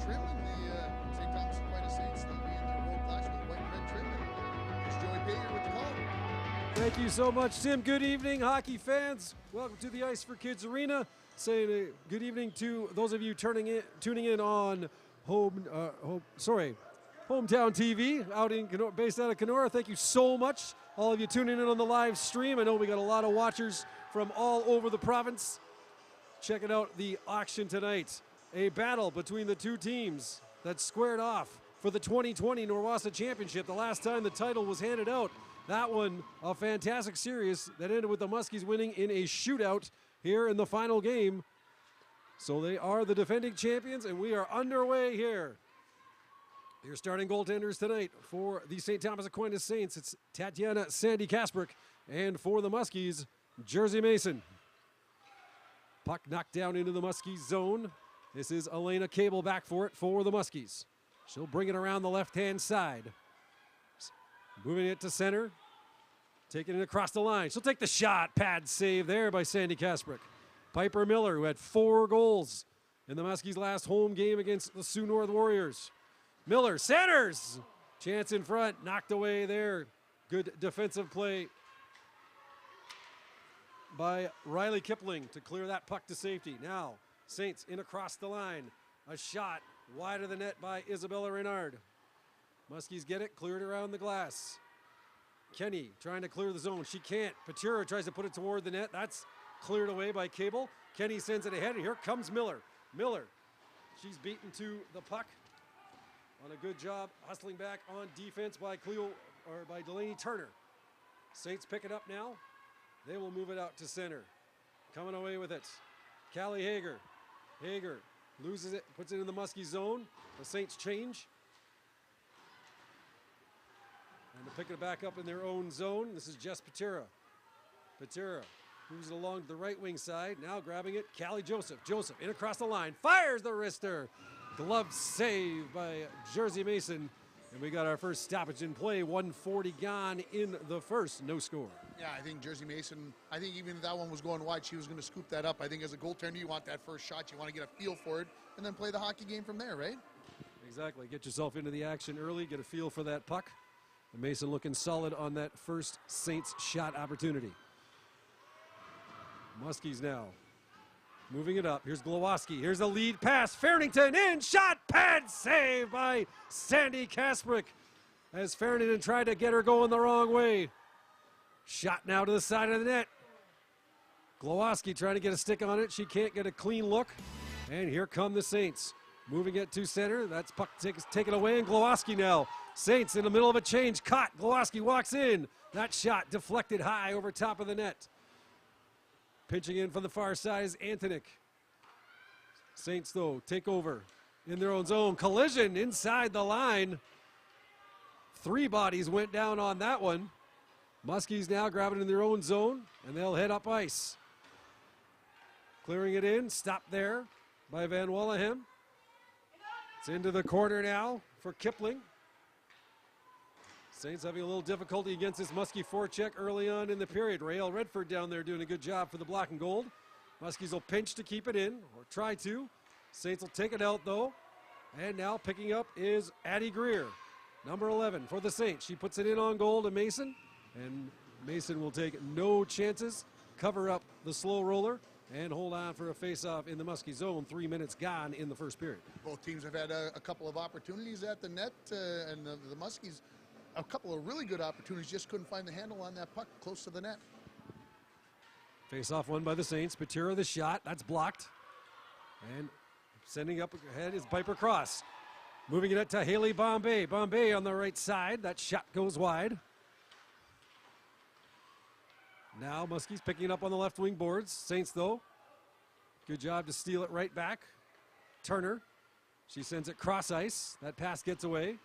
trim in the St. Thomas Aquinas Saints. They'll be in their road clash with white and red trim. And here's Joey Payer with the call. Thank you so much, Tim. Good evening, hockey fans. Welcome to the Ice for Kids Arena. Saying a good evening to those of you tuning in on Hometown TV out in based out of Kenora. Thank you so much, all of you tuning in on the live stream. I know we got a lot of watchers from all over the province. Checking out the auction tonight. A battle between the two teams that squared off for the 2020 Norwassa Championship. The last time the title was handed out. That one, a fantastic series that ended with the Muskies winning in a shootout here in the final game. So they are the defending champions, and we are underway here. Your starting goaltenders tonight for the St. Thomas Aquinas Saints, it's Tatiana Sandy Kasprick, and for the Muskies, Jersey Mason. Puck knocked down into the Muskies zone. This is Elena Cable back for it for the Muskies. She'll bring it around the left-hand side. Moving it to center. Taking it across the line. She'll take the shot. Pad save there by Sandy Kasprick. Piper Miller, who had 4 goals in the Muskies' last home game against the Sioux North Warriors. Miller centers. Chance in front. Knocked away there. Good defensive play by Riley Kipling to clear that puck to safety. Now, Saints in across the line. A shot wide of the net by Isabella Reynard. Muskies get it, cleared around the glass. Kenny trying to clear the zone. She can't. Patira tries to put it toward the net. That's cleared away by Cable. Kenny sends it ahead, and here comes Miller. Miller, she's beaten to the puck. On a good job hustling back on defense by Delaney Turner. Saints pick it up now. They will move it out to center. Coming away with it. Callie Hager. Hager loses it, puts it in the Muskie zone. The Saints change. And to pick it back up in their own zone, this is Jess Patira. Patira moves it along the right wing side. Now grabbing it, Callie Joseph. Joseph in across the line, fires the wrister. Glove save by Jersey Mason. And we got our first stoppage in play. 1:40 gone in the first. No score. Yeah, I think Jersey Mason, I think even if that one was going wide, she was going to scoop that up. I think as a goaltender, you want that first shot. You want to get a feel for it and then play the hockey game from there, right? Exactly. Get yourself into the action early. Get a feel for that puck. And Mason looking solid on that first Saints shot opportunity. Muskies now moving it up. Here's Glowowski. Here's a lead pass. Farrington in. Shot. Pad save by Sandy Kasprick as Farrington tried to get her going the wrong way. Shot now to the side of the net. Glowowski trying to get a stick on it. She can't get a clean look. And here come the Saints. Moving it to center. That's puck taken away. And Glowowski now. Saints in the middle of a change. Caught. Glowowski walks in. That shot deflected high over top of the net. Pitching in from the far side is Antoniuk. Saints, though, take over in their own zone. Collision inside the line. 3 bodies went down on that one. Muskies now grabbing in their own zone, and they'll head up ice. Clearing it in. Stopped there by Van Wallahem. It's into the corner now for Kipling. Saints having a little difficulty against this Muskie forecheck early on in the period. Rael Redford down there doing a good job for the black and gold. Muskies will pinch to keep it in, or try to. Saints will take it out, though. And now picking up is Addie Greer, number 11 for the Saints. She puts it in on goal to Mason, and Mason will take no chances, cover up the slow roller, and hold on for a face-off in the Muskie zone. 3 minutes gone in the first period. Both teams have had a couple of opportunities at the net, and the Muskies a couple of really good opportunities, just couldn't find the handle on that puck close to the net. Face-off won by the Saints. Patira the shot. That's blocked. And sending up ahead is Piper Cross. Moving it up to Haley Bombay. Bombay on the right side. That shot goes wide. Now Muskies picking it up on the left wing boards. Saints, though, good job to steal it right back. Turner. She sends it cross ice. That pass gets away.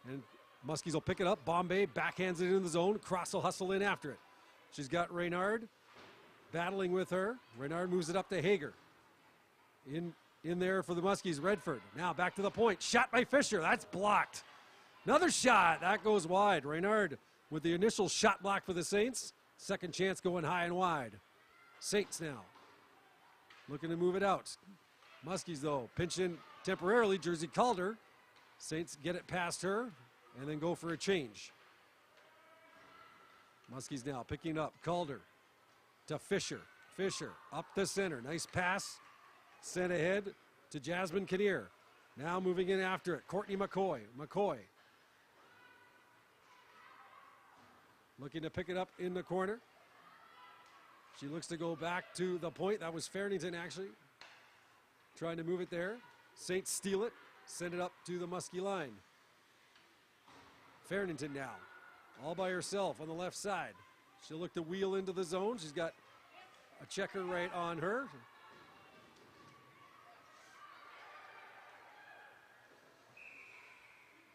And Muskies will pick it up. Bombay backhands it in the zone. Cross will hustle in after it. She's got Reynard battling with her. Reynard moves it up to Hager. In there for the Muskies, Redford. Now back to the point. Shot by Fisher. That's blocked. Another shot. That goes wide. Reynard with the initial shot block for the Saints. Second chance going high and wide. Saints now looking to move it out. Muskies, though, pinch in temporarily, Jersey Calder. Saints get it past her and then go for a change. Muskies now picking up Calder to Fisher. Fisher up the center. Nice pass. Sent ahead to Jasmine Kinnear. Now moving in after it. Courtney McCoy. McCoy looking to pick it up in the corner. She looks to go back to the point. That was Farrington actually trying to move it there. Saints steal it. Send it up to the Muskie line. Farrington now all by herself on the left side. She'll look to wheel into the zone. She's got a checker right on her.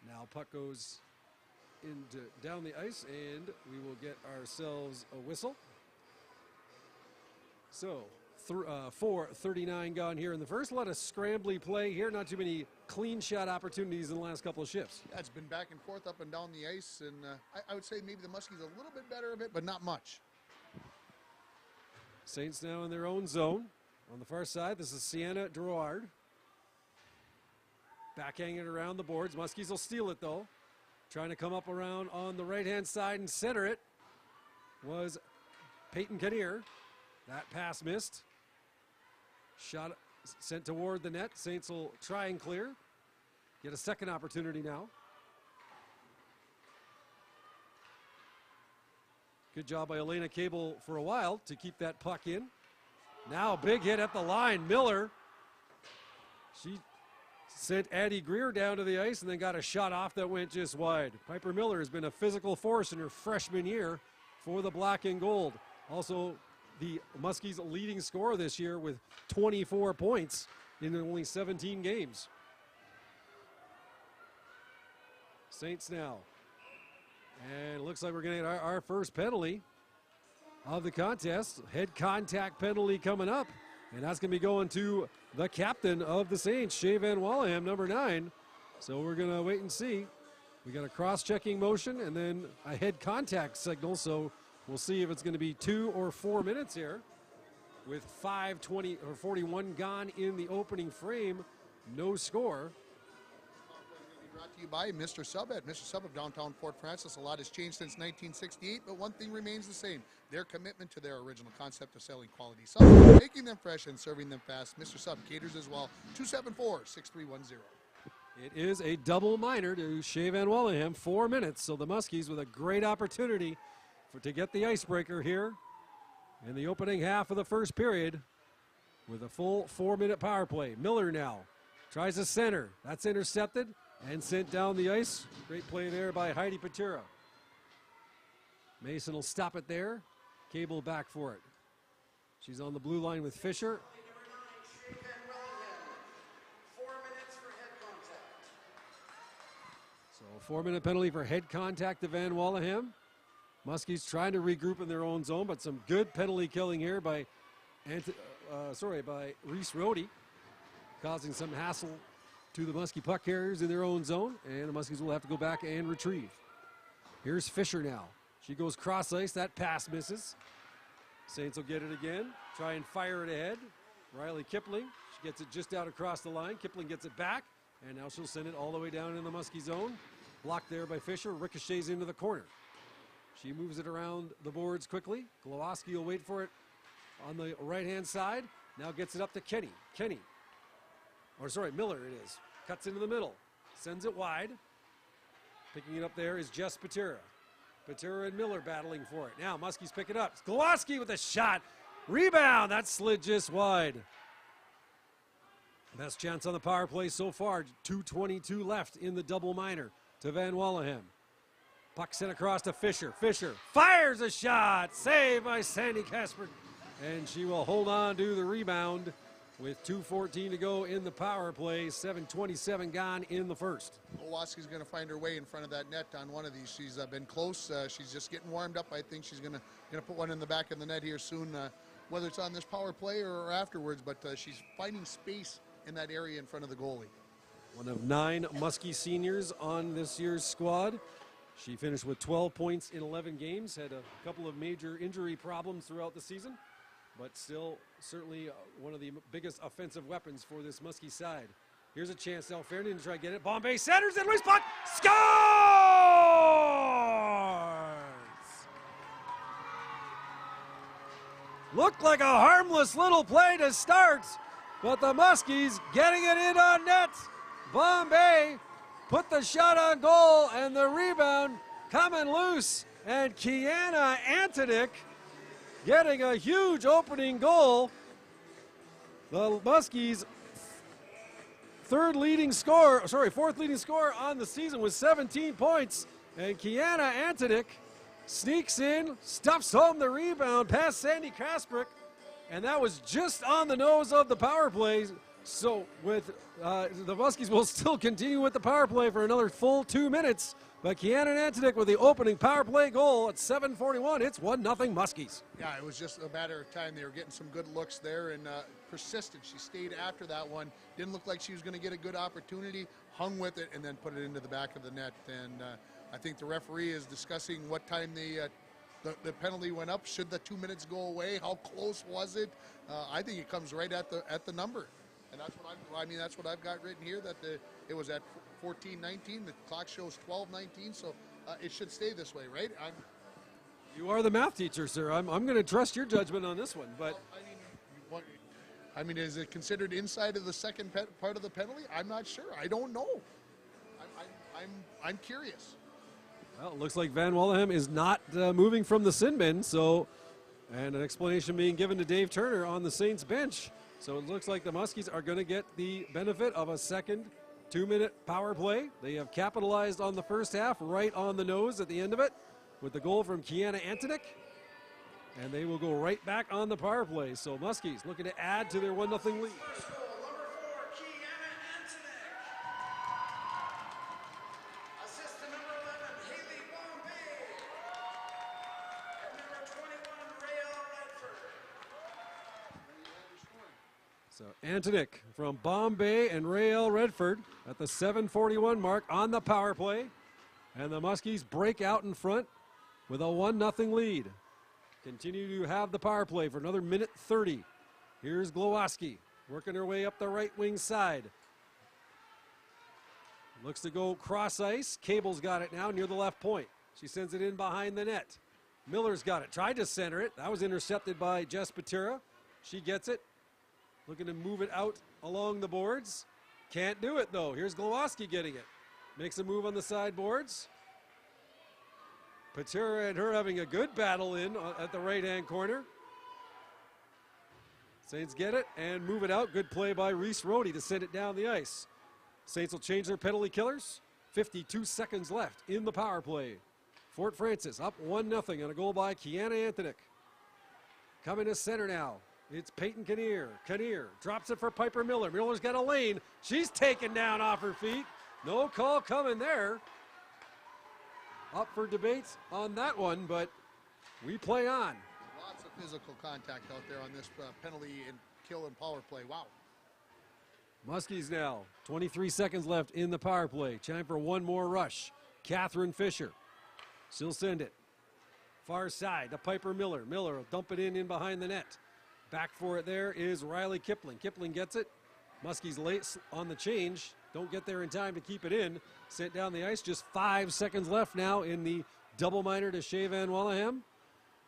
Now puck goes down the ice, and we will get ourselves a whistle. So 4:39 gone here in the first. A lot of scrambly play here. Not too many clean shot opportunities in the last couple of shifts. Yeah, it's been back and forth up and down the ice, and I would say maybe the Muskies a little bit better of it, but not much. Saints now in their own zone. On the far side, this is Sienna Drouard. Backhanging it around the boards. Muskies will steal it, though. Trying to come up around on the right-hand side and center it was Peyton Kinnear. That pass missed. Shot sent toward the net. Saints will try and clear. Get a second opportunity now. Good job by Elena Cable for a while to keep that puck in. Now big hit at the line. Miller. She sent Addie Greer down to the ice and then got a shot off that went just wide. Piper Miller has been a physical force in her freshman year for the Black and Gold. Also the Muskies' leading scorer this year with 24 points in only 17 games. Saints now. And it looks like we're going to get our first penalty of the contest. Head contact penalty coming up. And that's going to be going to the captain of the Saints, Shea Van Wallaham, number 9. So we're going to wait and see. We got a cross-checking motion and then a head contact signal. So we'll see if it's going to be 2 or 4 minutes here. With 5:20 or 41 gone in the opening frame, no score. Brought to you by Mr. Sub at Mr. Sub of downtown Fort Francis. A lot has changed since 1968, but one thing remains the same: their commitment to their original concept of selling quality subs, making them fresh and serving them fast. Mr. Sub caters as well. 274-6310. It is a double minor to Shea Van Wallaham, 4 minutes. So the Muskies with a great opportunity to get the icebreaker here in the opening half of the first period with a full 4-minute power play. Miller now tries to center. That's intercepted and sent down the ice. Great play there by Heidi Patera. Mason will stop it there. Cable back for it. She's on the blue line with Fisher. So a 4-minute penalty for head contact to Van Wallaham. Muskies trying to regroup in their own zone, but some good penalty killing here by Reese Rohde, causing some hassle to the Muskie puck carriers in their own zone, and the Muskies will have to go back and retrieve. Here's Fisher now. She goes cross ice. That pass misses. Saints will get it again. Try and fire it ahead. Riley Kipling. She gets it just out across the line. Kipling gets it back, and now she'll send it all the way down in the Muskie zone. Blocked there by Fisher. Ricochets into the corner. She moves it around the boards quickly. Glowacki will wait for it on the right-hand side. Now gets it up to Kenny. Miller it is. Cuts into the middle. Sends it wide. Picking it up there is Jess Patera. Patera and Miller battling for it. Now Muskies pick it up. Glowacki with a shot. Rebound. That slid just wide. Best chance on the power play so far. 2:22 left in the double minor to Van Wallaham. Puck sent across to Fisher. Fisher fires a shot. Saved by Sandy Casper. And she will hold on to the rebound with 2:14 to go in the power play. 7:27 gone in the first. Glowacki's going to find her way in front of that net on one of these. She's been close. She's just getting warmed up. I think she's going to put one in the back of the net here soon, whether it's on this power play or afterwards. But she's finding space in that area in front of the goalie. One of 9 Muskie seniors on this year's squad. She finished with 12 points in 11 games, had a couple of major injury problems throughout the season, but still certainly one of the biggest offensive weapons for this Muskie side. Here's a chance now. Fairney to try to get it. Bombay centers and loose puck. Scores! Looked like a harmless little play to start, but the Muskies getting it in on net. Bombay put the shot on goal and the rebound coming loose. And Kiana Antonik getting a huge opening goal. The Muskies' fourth leading scorer on the season with 17 points. And Kiana Antonik sneaks in, stuffs home the rebound past Sandy Kasprick, and that was just on the nose of the power play. So with the Muskies will still continue with the power play for another full 2 minutes. But Kiana Antonik with the opening power play goal at 7:41. It's 1-0 Muskies. Yeah, it was just a matter of time. They were getting some good looks there and persistent. She stayed after that one. Didn't look like she was going to get a good opportunity. Hung with it and then put it into the back of the net. And I think the referee is discussing what time the penalty went up. Should the 2 minutes go away? How close was it? I think it comes right at the number. And that's what I've got written here, that it was at 14:19. The clock shows 12:19, so it should stay this way, right? You are the math teacher, sir. I'm going to trust your judgment on this one. But I mean, is it considered inside of the second part of the penalty? I'm not sure. I don't know. I'm curious. Well, it looks like Van Wallenham is not moving from the sin bin, and an explanation being given to Dave Turner on the Saints bench. So it looks like the Muskies are going to get the benefit of a second 2-minute power play. They have capitalized on the first half, right on the nose at the end of it, with the goal from Kiana Antonik. And they will go right back on the power play. So Muskies looking to add to their 1-0 lead. So Antonik from Bombay and Rael Redford at the 7:41 mark on the power play. And the Muskies break out in front with a 1-0 lead. Continue to have the power play for another minute 30. Here's Glowacki working her way up the right wing side. Looks to go cross ice. Cable's got it now near the left point. She sends it in behind the net. Miller's got it. Tried to center it. That was intercepted by Jess Patera. She gets it. Looking to move it out along the boards. Can't do it, though. Here's Glowacki getting it. Makes a move on the sideboards. Patera and her having a good battle in at the right-hand corner. Saints get it and move it out. Good play by Reese Rohde to send it down the ice. Saints will change their penalty killers. 52 seconds left in the power play. Fort Francis up 1-0 on a goal by Kiana Antonik. Coming to center now. It's Peyton Kinnear. Kinnear drops it for Piper Miller. Miller's got a lane. She's taken down off her feet. No call coming there. Up for debate on that one, but we play on. Lots of physical contact out there on this penalty and kill and power play. Wow. Muskies now, 23 seconds left in the power play. Time for one more rush. Catherine Fisher. She'll send it. Far side to Piper Miller. Miller will dump it in behind the net. Back for it there is Riley Kipling. Kipling gets it. Muskies late on the change. Don't get there in time to keep it in. Sent down the ice. Just 5 seconds left now in the double minor to Shea Van Wallenham.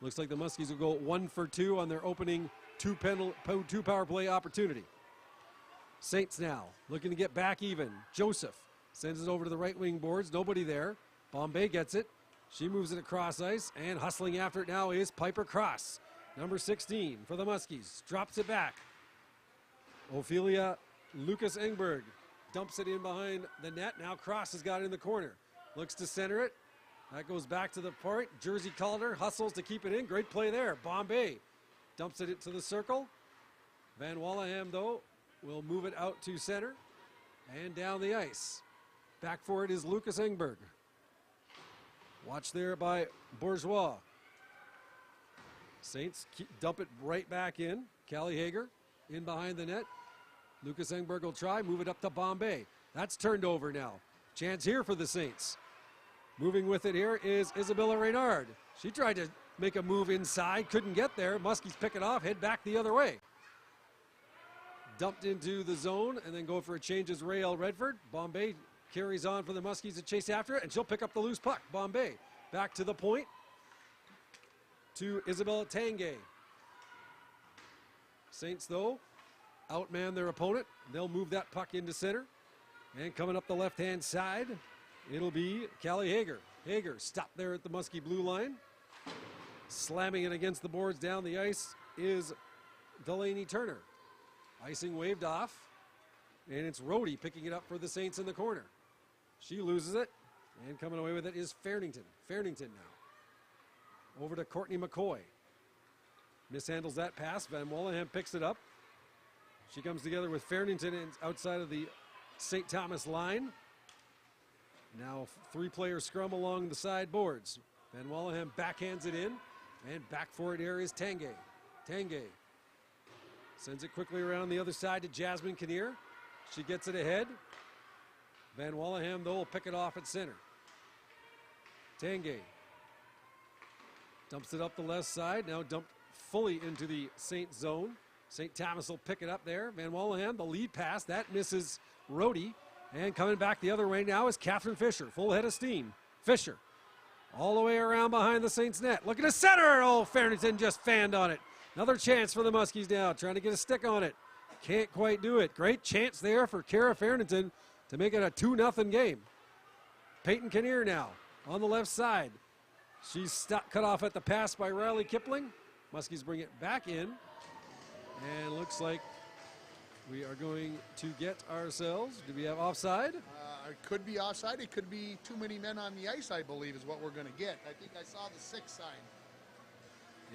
Looks like the Muskies will go 1 for 2 on their opening two power play opportunity. Saints now looking to get back even. Joseph sends it over to the right wing boards. Nobody there. Bombay gets it. She moves it across ice, and hustling after it now is Piper Cross. Number 16 for the Muskies. Drops it back. Ophelia Lucas Engberg dumps it in behind the net. Now Cross has got it in the corner. Looks to center it. That goes back to the point. Jersey Calder hustles to keep it in. Great play there. Bombay dumps it into the circle. Van Wallenham, though, will move it out to center and down the ice. Back for it is Lucas Engberg. Watch there by Bourgeois. Saints dump it right back in. Callie Hager in behind the net. Lucas Engberg will try, move it up to Bombay. That's turned over now. Chance here for the Saints. Moving with it here is Isabella Reynard. She tried to make a move inside, couldn't get there. Muskies pick it off, head back the other way. dumped into the zone, and then go for a change is Rael Redford. Bombay carries on for the Muskies to chase after it, and she'll pick up the loose puck. Bombay back to the point to Isabella Tanguay. Saints, though, outman their opponent. They'll move that puck into center. And coming up the left-hand side, it'll be Callie Hager. Hager stopped there at the Muskie blue line. Slamming it against the boards down the ice is Delaney Turner. Icing waved off, and it's Rhodey picking it up for the Saints in the corner. She loses it, and coming away with it is Fairnington. Fairnington now. Over to Courtney McCoy. Mishandles that pass. Van Wallenham picks it up. She comes together with Fairnington outside of the St. Thomas line. Now three-player scrum along the side boards. Van Wallenham backhands it in, and back for it here is Tanguay. Tanguay sends it quickly around the other side to Jasmine Kinnear. She gets it ahead. Van Wallenham, though, will pick it off at center. Tanguay dumps it up the left side, now dumped fully into the Saint zone. St. Thomas will pick it up there. Van Wallenham, the lead pass, that misses Rhodey. And coming back the other way now is Catherine Fisher, full head of steam. Fisher, all the way around behind the Saints net. Looking to center. Oh, Fairnington just fanned on it. Another chance for the Muskies now, trying to get a stick on it. Can't quite do it. Great chance there for Kara Fairnington to make it a 2-0 game. Peyton Kinnear now on the left side. She's cut off at the pass by Riley Kipling. Muskies bring it back in. And looks like we are going to get ourselves, do we have offside? It could be offside. It could be too many men on the ice, I believe, is what we're going to get. I think I saw the 6 sign.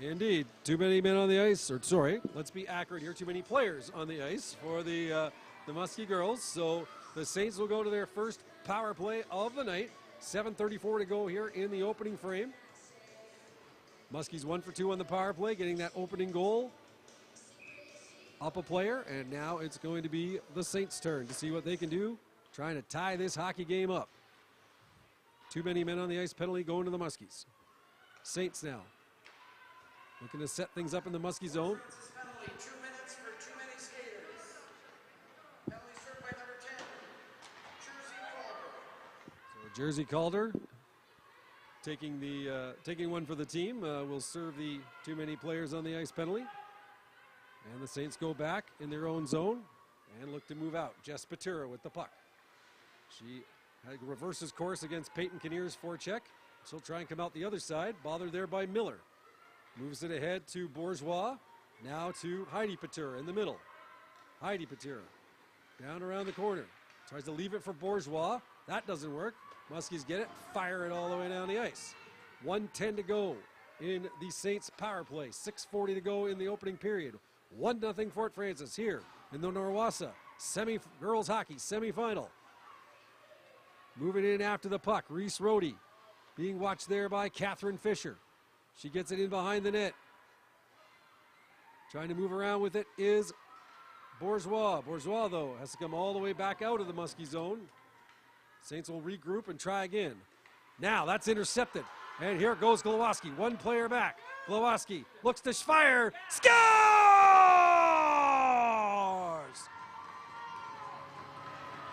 Indeed. Too many men on the ice. Or sorry, let's be accurate here. Too many players on the ice for the Muskie girls. So the Saints will go to their first power play of the night. 7:34 to go here in the opening frame. Muskies 1 for 2 on the power play, getting that opening goal. Up a player, and now it's going to be the Saints' turn to see what they can do, trying to tie this hockey game up. Too many men on the ice penalty going to the Muskies. Saints now looking to set things up in the Muskie zone. Penalty, 2 minutes for too many skaters. Penalty served by number 10, Jersey Calder. So Jersey Calder taking one for the team will serve the too many players on the ice penalty. And the Saints go back in their own zone and look to move out. Jess Patura with the puck. She reverses course against Peyton Kinnear's forecheck. She'll try and come out the other side, bothered there by Miller. Moves it ahead to Bourgeois. Now to Heidi Patura in the middle. Heidi Patura down around the corner. Tries to leave it for Bourgeois. That doesn't work. Muskies get it, fire it all the way down the ice. 1:10 to go in the Saints power play. 6:40 to go in the opening period. 1-0 Fort Francis here in the Norwassa girls hockey semifinal. Moving in after the puck, Reese Rhodey being watched there by Catherine Fisher. She gets it in behind the net. Trying to move around with it is Bourgeois. Bourgeois, though, has to come all the way back out of the Muskie zone. Saints will regroup and try again. Now that's intercepted. And here goes Glowacki, one player back. Glowacki looks to fire, scores!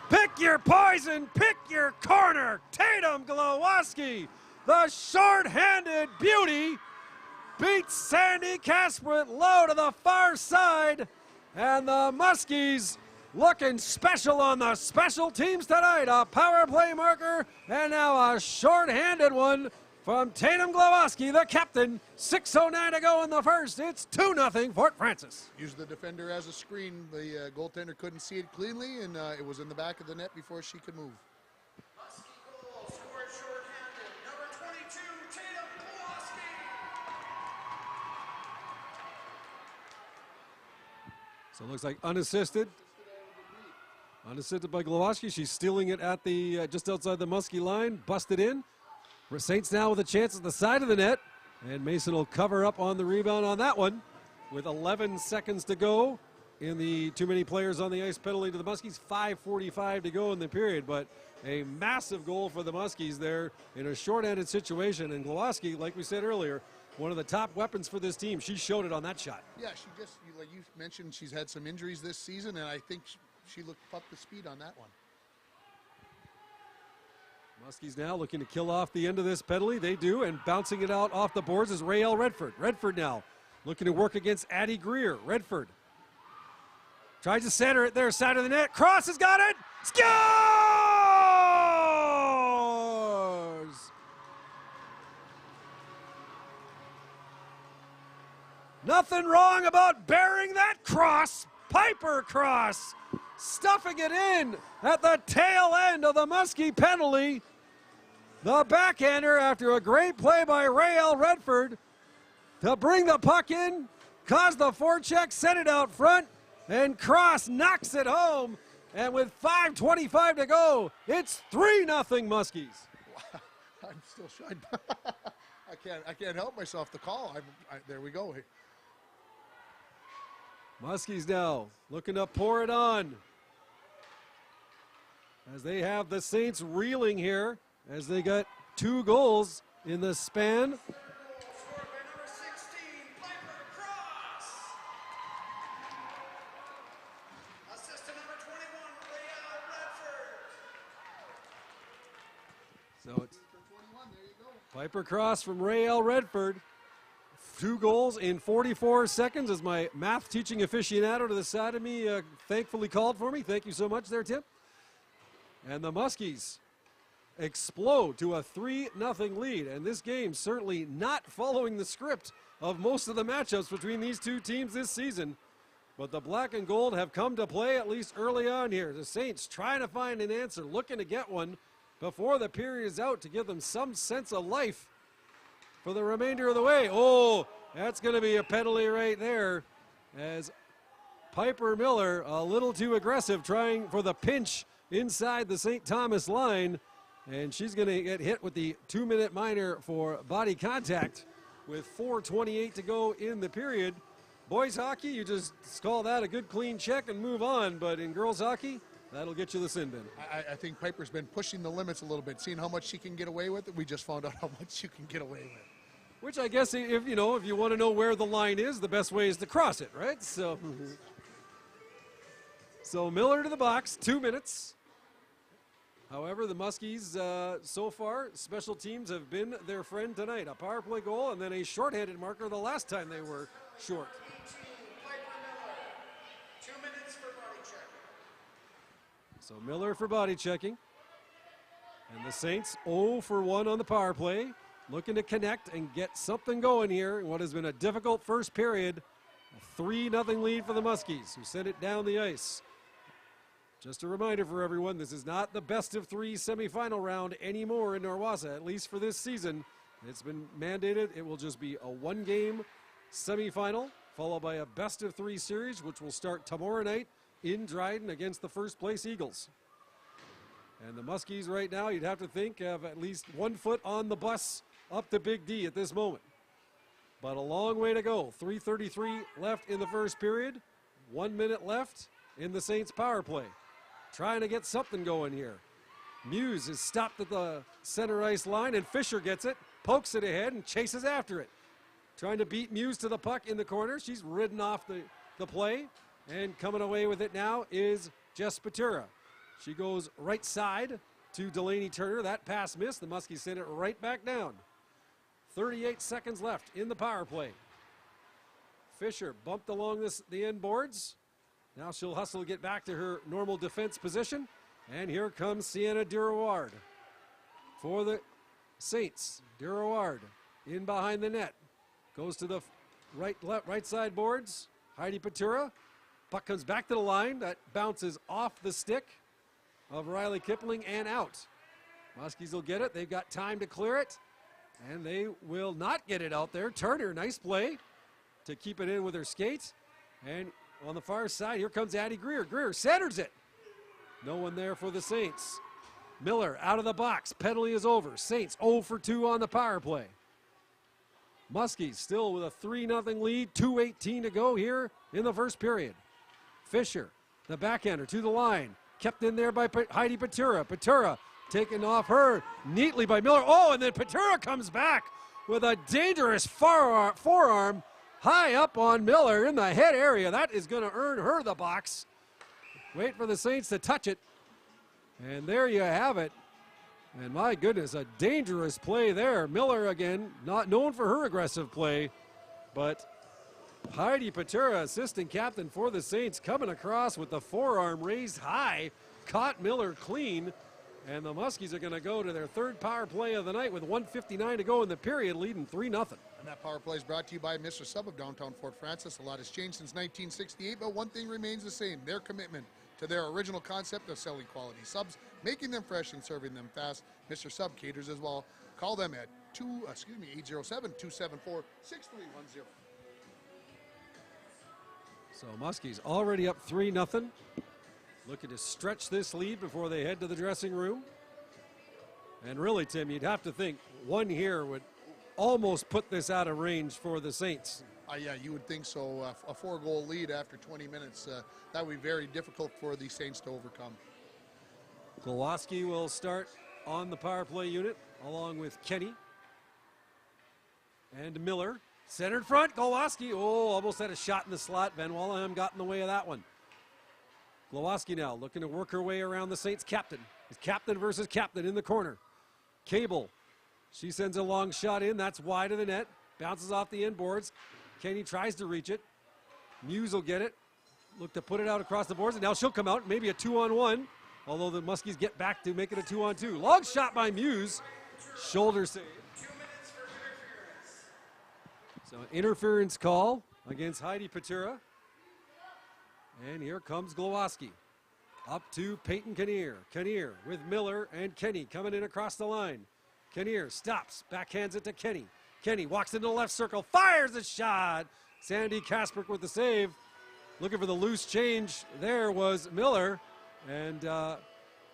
Pick your poison, pick your corner. Tatum Glowacki, the short-handed beauty, beats Sandy Casperett low to the far side. And the Muskies looking special on the special teams tonight. A power play marker and now a short-handed one from Tatum Glowacki, the captain. 6:09 to go in the first. It's 2-0 Fort Francis. Used the defender as a screen. The goaltender couldn't see it cleanly, and it was in the back of the net before she could move. Muskie goal, scored shorthanded. Number 22, Tatum Glowacki. So it looks like unassisted. Unassisted by Glowacki. She's stealing it at the just outside the Muskie line. Busted in. Saints now with a chance at the side of the net. And Mason will cover up on the rebound on that one with 11 seconds to go in the too many players on the ice penalty to the Muskies. 5:45 to go in the period, but a massive goal for the Muskies there in a short-handed situation. And Glowacki, like we said earlier, one of the top weapons for this team. She showed it on that shot. Yeah, she just, like you mentioned, she's had some injuries this season, and I think she looked up the speed on that one. Muskies now looking to kill off the end of this penalty. They do, and bouncing it out off the boards is Rael Redford. Redford now looking to work against Addie Greer. Redford tries to center it there, side of the net. Cross has got it. Scores! Nothing wrong about bearing that cross. Piper cross. Stuffing it in at the tail end of the Muskie penalty. The backhander, after a great play by Rael Redford to bring the puck in, cause the forecheck, set it out front, and Cross knocks it home. And with 5:25 to go, it's 3-0 Muskies. Wow, I'm still shy. I can't help myself. The call. There we go. Muskies now looking to pour it on, as they have the Saints reeling here, as they got 2 goals in the span. Scored by number 16, Piper Cross. Assist to number 21, Rael Redford. So it's Piper Cross from Rael Redford. 2 goals in 44 seconds, as my math teaching aficionado to the side of me thankfully called for me. Thank you so much there, Tim. And the Muskies explode to a 3-0 lead. And this game certainly not following the script of most of the matchups between these two teams this season. But the black and gold have come to play, at least early on here. The Saints trying to find an answer, looking to get one before the period is out to give them some sense of life for the remainder of the way. Oh, that's going to be a penalty right there, as Piper Miller a little too aggressive, trying for the pinch inside the St. Thomas line, and she's going to get hit with the 2-minute minor for body contact with 4:28 to go in the period. Boys hockey, you just call that a good clean check and move on, but in girls hockey, that'll get you the sin bin. I think Piper's been pushing the limits a little bit, seeing how much she can get away with. We just found out how much you can get away with. Which I guess, if you want to know where the line is, the best way is to cross it, right? So Miller to the box, 2 minutes. However, the Muskies, so far, special teams have been their friend tonight. A power play goal and then a shorthanded marker the last time they were short. 18, Piper Miller. 2 minutes for body check. So Miller for body checking. And the Saints 0 for 1 on the power play. Looking to connect and get something going here in what has been a difficult first period. A 3-0 lead for the Muskies, who sent it down the ice. Just a reminder for everyone, this is not the best of 3 semifinal round anymore in Norwasa, at least for this season. It's been mandated. It will just be a 1-game semifinal, followed by a best of 3 series, which will start tomorrow night in Dryden against the first place Eagles. And the Muskies right now, you'd have to think, have at least 1 foot on the bus up to Big D at this moment. But a long way to go. 3:33 left in the first period. 1 minute left in the Saints power play. Trying to get something going here. Muse is stopped at the center ice line, and Fisher gets it, pokes it ahead, and chases after it. Trying to beat Muse to the puck in the corner. She's ridden off the play, and coming away with it now is Jess Patura. She goes right side to Delaney Turner. That pass missed. The Muskies send it right back down. 38 seconds left in the power play. Fisher bumped along the end boards. Now she'll hustle to get back to her normal defense position. And here comes Sienna Durouard for the Saints. Durouard in behind the net. Goes to the right side boards. Heidi Patura. Puck comes back to the line. That bounces off the stick of Riley Kipling and out. Muskies will get it. They've got time to clear it. And they will not get it out there. Turner, nice play to keep it in with her skate. And on the far side, here comes Addie Greer. Greer centers it. No one there for the Saints. Miller out of the box. Penalty is over. Saints 0 for 2 on the power play. Muskies still with a 3-0 lead. 2:18 to go here in the first period. Fisher, the backhander to the line. Kept in there by Heidi Patura. Patura taken off her neatly by Miller. Oh, and then Patura comes back. with a dangerous forearm high up on Miller in the head area. That is going to earn her the box. Wait for the Saints to touch it. And there you have it. And my goodness, a dangerous play there. Miller, again, not known for her aggressive play, but Heidi Patura, assistant captain for the Saints, coming across with the forearm raised high, caught Miller clean, and the Muskies are going to go to their third power play of the night with 1:59 to go in the period, leading 3-0. And that power play is brought to you by Mr. Sub of downtown Fort Francis. A lot has changed since 1968, but one thing remains the same: their commitment to their original concept of selling quality subs, making them fresh and serving them fast. Mr. Sub caters as well. Call them at 807-274-6310. So Muskies already up 3-0. Looking to stretch this lead before they head to the dressing room. And really, Tim, you'd have to think one here would almost put this out of range for the Saints. Yeah, you would think so. A 4-goal lead after 20 minutes, that would be very difficult for the Saints to overcome. Glowacki will start on the power play unit along with Kenny and Miller. Centered front, Glowacki. Oh, almost had a shot in the slot. Van Wallenham got in the way of that one. Glowacki now looking to work her way around the Saints captain. It's captain versus captain in the corner. Cable, she sends a long shot in. That's wide of the net. Bounces off the inboards. Kenny tries to reach it. Muse will get it. Look to put it out across the boards, and now she'll come out. Maybe a 2-on-1, although the Muskies get back to make it a 2-on-2. Long shot by Muse. Shoulder save. 2 minutes for interference. So interference call against Heidi Patura. And here comes Glowacki. Up to Peyton Kinnear. Kinnear with Miller and Kenny coming in across the line. Kinnear stops, backhands it to Kenny. Kenny walks into the left circle, fires a shot. Sandy Kasperk with the save. Looking for the loose change. There was Miller, and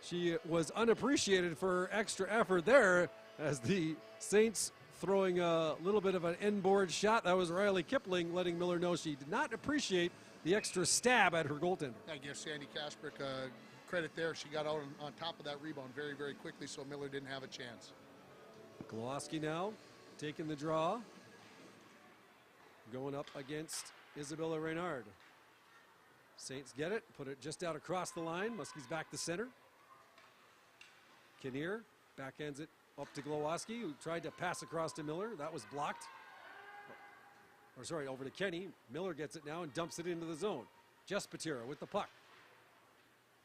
she was unappreciated for her extra effort there as the Saints throwing a little bit of an inboard shot. That was Riley Kipling letting Miller know she did not appreciate the extra stab at her goaltender. I give Sandy Kasperk credit there. She got out on top of that rebound very, very quickly, so Miller didn't have a chance. Glowacki now taking the draw. Going up against Isabella Reynard. Saints get it, put it just out across the line. Muskies back to center. Kinnear backhands it up to Glowacki, who tried to pass across to Miller. That was blocked. Or sorry, over to Kenny. Miller gets it now and dumps it into the zone. Just Patira with the puck.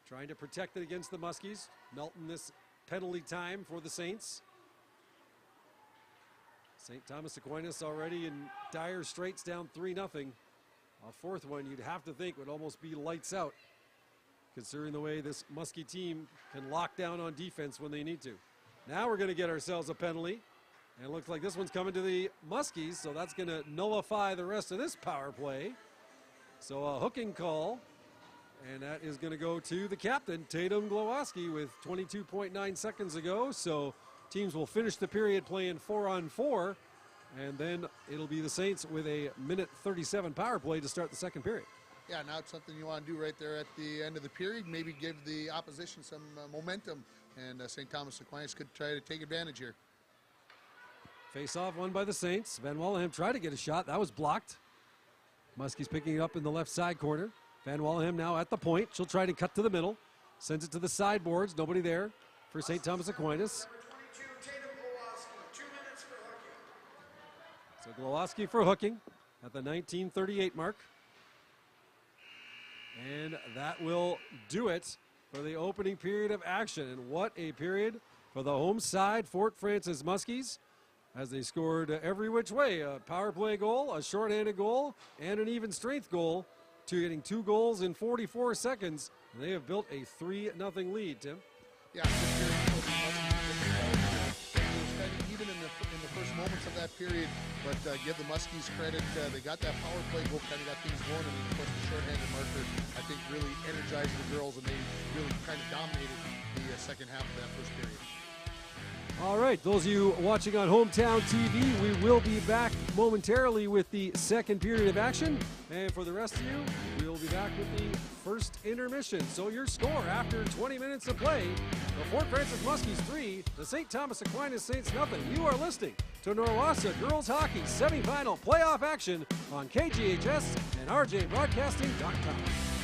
Trying to protect it against the Muskies. Melton this penalty time for the Saints. St. Thomas Aquinas already in dire straits, down 3-0. A fourth one you'd have to think would almost be lights out, considering the way this Muskie team can lock down on defense when they need to. Now we're going to get ourselves a penalty. And it looks like this one's coming to the Muskies, so that's going to nullify the rest of this power play. So a hooking call, and that is going to go to the captain, Tatum Glowacki, with 22.9 seconds to go. So teams will finish the period playing 4-on-4, and then it'll be the Saints with a minute 37 power play to start the second period. Yeah, now it's something you want to do right there at the end of the period, maybe give the opposition some momentum, and St. Thomas Aquinas could try to take advantage here. Face-off won by the Saints. Van Wallenham tried to get a shot. That was blocked. Muskies picking it up in the left side corner. Van Wallenham now at the point. She'll try to cut to the middle. Sends it to the sideboards. Nobody there for St. Thomas Aquinas. Number 22, Tatum Glowacki. 2 minutes for hooking. So Glowacki for hooking at the 19:38 mark. And that will do it for the opening period of action. And what a period for the home side, Fort Francis Muskies, as they scored every which way. A power play goal, a shorthanded goal, and an even strength goal, to getting 2 goals in 44 seconds. And they have built a 3-0 lead, Tim. Yeah, even in the first moments of that period, but give the Muskies credit. They got that power play goal, kind of got things going, and then of course the shorthanded marker, I think, really energized the girls, and they really kind of dominated the second half of that first period. All right, those of you watching on Hometown TV, we will be back momentarily with the second period of action. And for the rest of you, we'll be back with the first intermission. So your score after 20 minutes of play, the Fort Francis Muskies 3, the St. Thomas Aquinas Saints nothing. You are listening to Norwassa Girls Hockey semifinal playoff action on KGHS and RJBroadcasting.com.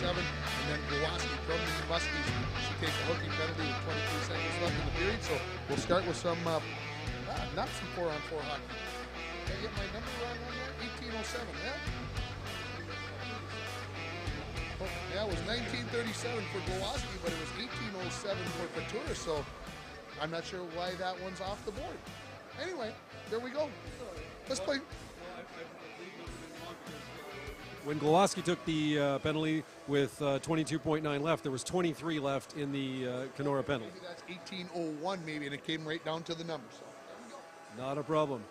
1937. And then Głoski from the Muskies. She takes a hooking penalty with 23 seconds left in the period. So we'll start with some, not some 4-on-4 hockey. Did I get my number wrong on there? 1807, yeah? Oh, yeah, it was 1937 for Głoski, but it was 1807 for Patura. So I'm not sure why that one's off the board. Anyway, there we go. Let's play. When Głoski took the penalty with 22.9 left, there was 23 left in the Kenora penalty. Maybe that's 1801 maybe, and it came right down to the numbers. So there we go. Not a problem.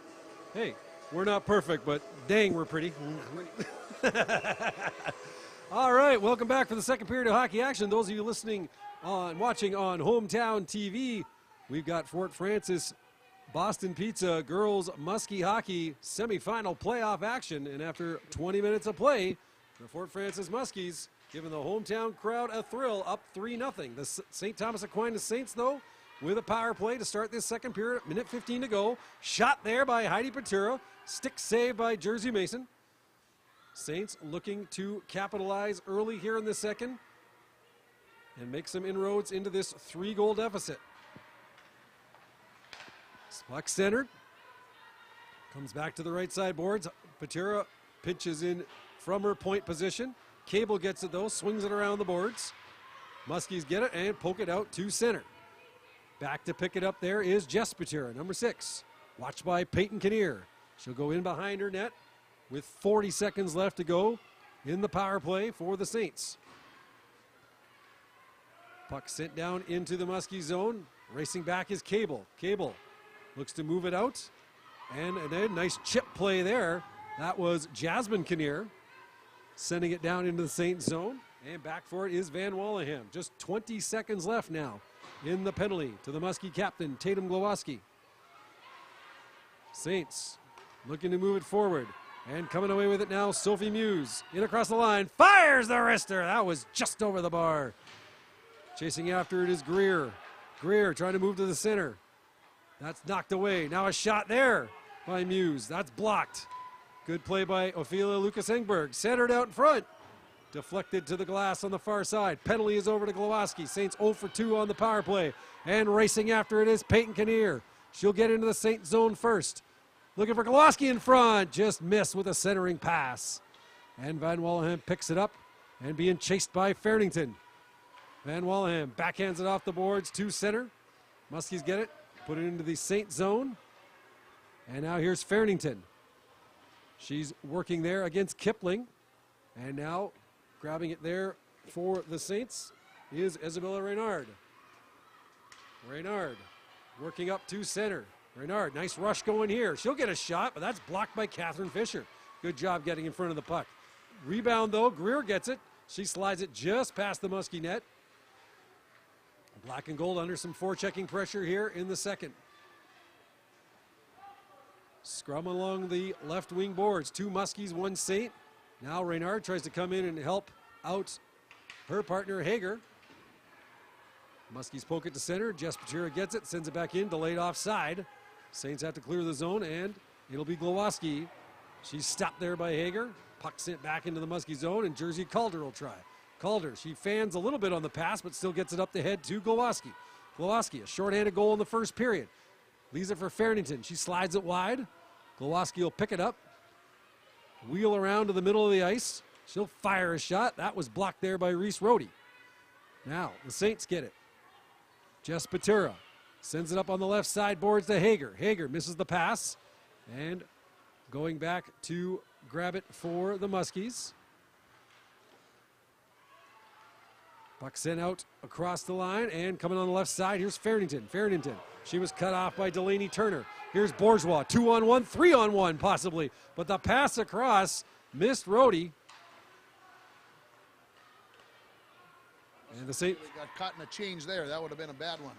Hey, we're not perfect, but dang, we're pretty. All right, welcome back for the second period of hockey action. Those of you listening on, watching on Hometown TV, we've got Fort Francis Boston Pizza girls Muskie hockey semifinal playoff action. And after 20 minutes of play, the Fort Francis Muskies giving the hometown crowd a thrill, up 3-0. The St. Thomas Aquinas Saints, though, with a power play to start this second period, minute 15 to go. Shot there by Heidi Patura, stick save by Jersey Mason. Saints looking to capitalize early here in the second and make some inroads into this 3-goal deficit. Puck centered. Comes back to the right side boards. Patura pitches in from her point position. Cable gets it though, swings it around the boards. Muskies get it and poke it out to center. Back to pick it up there is Jess Patura, number 6. Watched by Peyton Kinnear. She'll go in behind her net with 40 seconds left to go in the power play for the Saints. Puck sent down into the Muskie zone. Racing back is Cable. Cable looks to move it out. And a nice chip play there. That was Jasmine Kinnear sending it down into the Saints zone. And back for it is Van Wallaham. Just 20 seconds left now in the penalty to the Muskie captain, Tatum Głoski. Saints looking to move it forward. And coming away with it now, Sophie Muse. In across the line, fires the wrister. That was just over the bar. Chasing after it is Greer. Greer trying to move to the center. That's knocked away. Now a shot there by Muse. That's blocked. Good play by Ophelia Lucas Engberg. Centered out in front. Deflected to the glass on the far side. Penalty is over to Głoski. Saints 0 for 2 on the power play. And racing after it is Peyton Kinnear. She'll get into the Saints zone first. Looking for Głoski in front. Just missed with a centering pass. And Van Wallaham picks it up and being chased by Fairnington. Van Wallaham backhands it off the boards to center. Muskies get it. Put it into the Saint zone. And now here's Fairnington. She's working there against Kipling. And now grabbing it there for the Saints is Isabella Reynard. Reynard working up to center. Reynard, nice rush going here. She'll get a shot, but that's blocked by Catherine Fisher. Good job getting in front of the puck. Rebound though, Greer gets it. She slides it just past the Muskie net. Black and gold under some forechecking pressure here in the second. Scrum along the left wing boards. 2 Muskies, 1 Saint. Now Reynard tries to come in and help out her partner Hager. Muskies poke it to center. Jess Patura gets it, sends it back in, delayed offside. Saints have to clear the zone, and it'll be Głoski. She's stopped there by Hager. Puck sent back into the Muskie zone, and Jersey Calder will try. Calder, she fans a little bit on the pass, but still gets it up the head to Głoski. Głoski, a shorthanded goal in the first period. Leaves it for Fairnington. She slides it wide. Głoski will pick it up. Wheel around to the middle of the ice. She'll fire a shot. That was blocked there by Reese Rohde. Now, the Saints get it. Jess Patura sends it up on the left side boards to Hager. Hager misses the pass. And going back to grab it for the Muskies. Puck sent out across the line, and coming on the left side, here's Fairnington. Fairnington, she was cut off by Delaney Turner. Here's Bourgeois, 2-on-1, 3-on-1 possibly. But the pass across missed Rohde. And the Saints got caught in a change there. That would have been a bad one.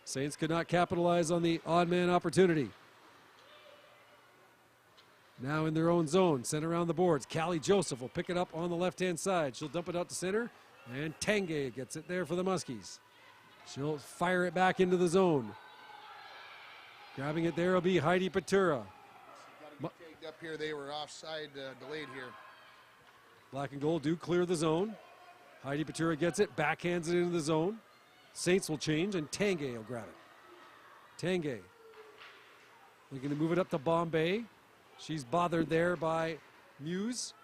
Saints could not capitalize on the odd man opportunity. Now in their own zone, sent around the boards. Callie Joseph will pick it up on the left-hand side. She'll dump it out to center, and Tanguay gets it there for the Muskies. She'll fire it back into the zone. Grabbing it there will be Heidi Patura. Got to be tagged up here. They were offside, delayed here. Black and gold do clear the zone. Heidi Patura gets it, backhands it into the zone. Saints will change, and Tanguay will grab it. Tanguay looking to move it up to Bombay. She's bothered there by Muse.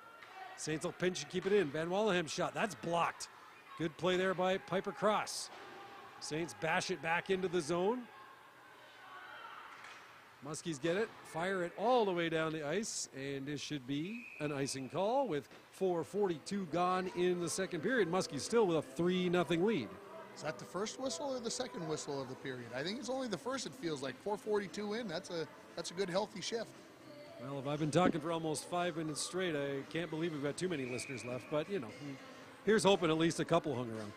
Saints will pinch and keep it in. Van Wallenham shot. That's blocked. Good play there by Piper Cross. Saints bash it back into the zone. Muskies get it, fire it all the way down the ice, and this should be an icing call with 4:42 gone in the second period. Muskies still with a 3-0 lead. Is that the first whistle or the second whistle of the period? I think it's only the first. It feels like 4:42 in. That's a good healthy shift. Well, if I've been talking for almost 5 minutes straight, I can't believe we've got too many listeners left. But you know, here's hoping at least a couple hung around.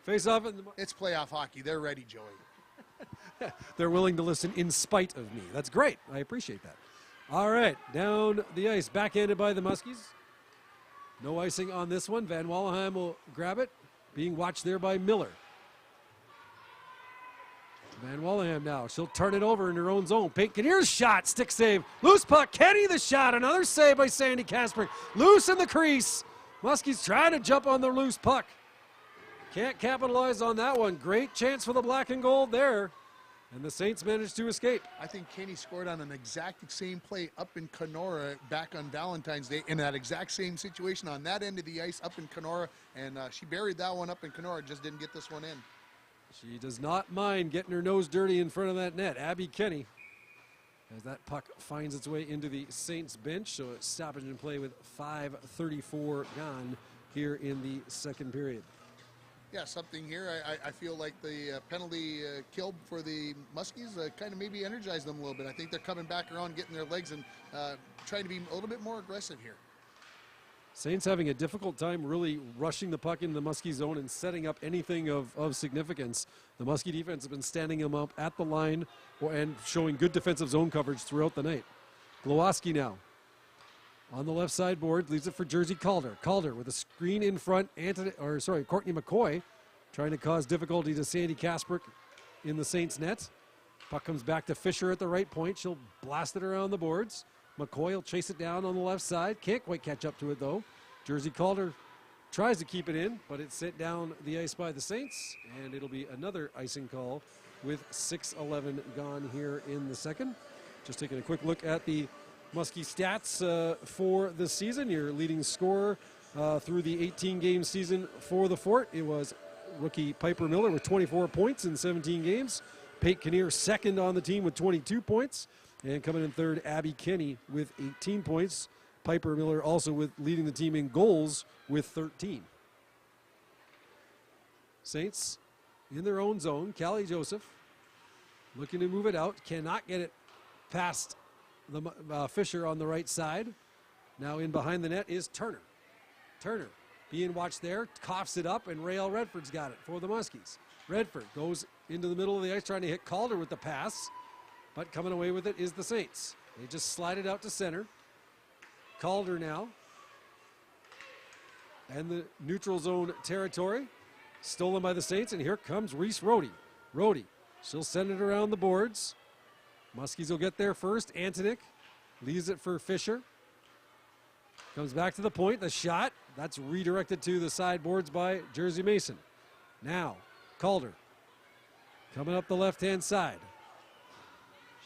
Face off. It's playoff hockey. They're ready, Joey. They're willing to listen in spite of me. That's great. I appreciate that. All right, down the ice, backhanded by the Muskies. No icing on this one. Van Wallenheim will grab it, being watched there by Miller. Van Wallenheim now. She'll turn it over in her own zone. Pate Kinnear's shot, stick save. Loose puck, Kenny the shot. Another save by Sandy Kasper. Loose in the crease. Muskies trying to jump on the loose puck. Can't capitalize on that one. Great chance for the black and gold there. And the Saints managed to escape. I think Kenny scored on an exact same play up in Kenora back on Valentine's Day in that exact same situation on that end of the ice up in Kenora. And she buried that one up in Kenora, just didn't get this one in. She does not mind getting her nose dirty in front of that net. Abby Kenny, as that puck finds its way into the Saints bench. So it's stoppage in play with 5:34 gone here in the second period. Yeah, something here. I feel like the penalty kill for the Muskies kind of maybe energized them a little bit. I think they're coming back around, getting their legs, and trying to be a little bit more aggressive here. Saints having a difficult time really rushing the puck into the Muskie zone and setting up anything of significance. The Muskie defense has been standing them up at the line and showing good defensive zone coverage throughout the night. Glowacki now on the left side board, leaves it for Jersey Calder. Calder with a screen in front. Courtney McCoy trying to cause difficulty to Sandy Kasper in the Saints net. Puck comes back to Fisher at the right point. She'll blast it around the boards. McCoy will chase it down on the left side. Can't quite catch up to it though. Jersey Calder tries to keep it in, but it's sent down the ice by the Saints, and it'll be another icing call with 6:11 gone here in the second. Just taking a quick look at the Muskie stats for the season. Your leading scorer through the 18-game season for the Fort. It was rookie Piper Miller with 24 points in 17 games. Pate Kinnear second on the team with 22 points. And coming in third, Abby Kenny with 18 points. Piper Miller also with leading the team in goals with 13. Saints in their own zone. Callie Joseph looking to move it out. Cannot get it past the Fisher on the right side. Now in behind the net is Turner. Turner being watched there, coughs it up, and Rael Redford's got it for the Muskies. Redford goes into the middle of the ice trying to hit Calder with the pass, but coming away with it is the Saints. They just slide it out to center. Calder now. And the neutral zone territory stolen by the Saints, and here comes Reese Rohde. Rohde, she'll send it around the boards. Muskies will get there first. Antonik leaves it for Fisher. Comes back to the point. The shot. That's redirected to the sideboards by Jersey Mason. Now, Calder coming up the left-hand side.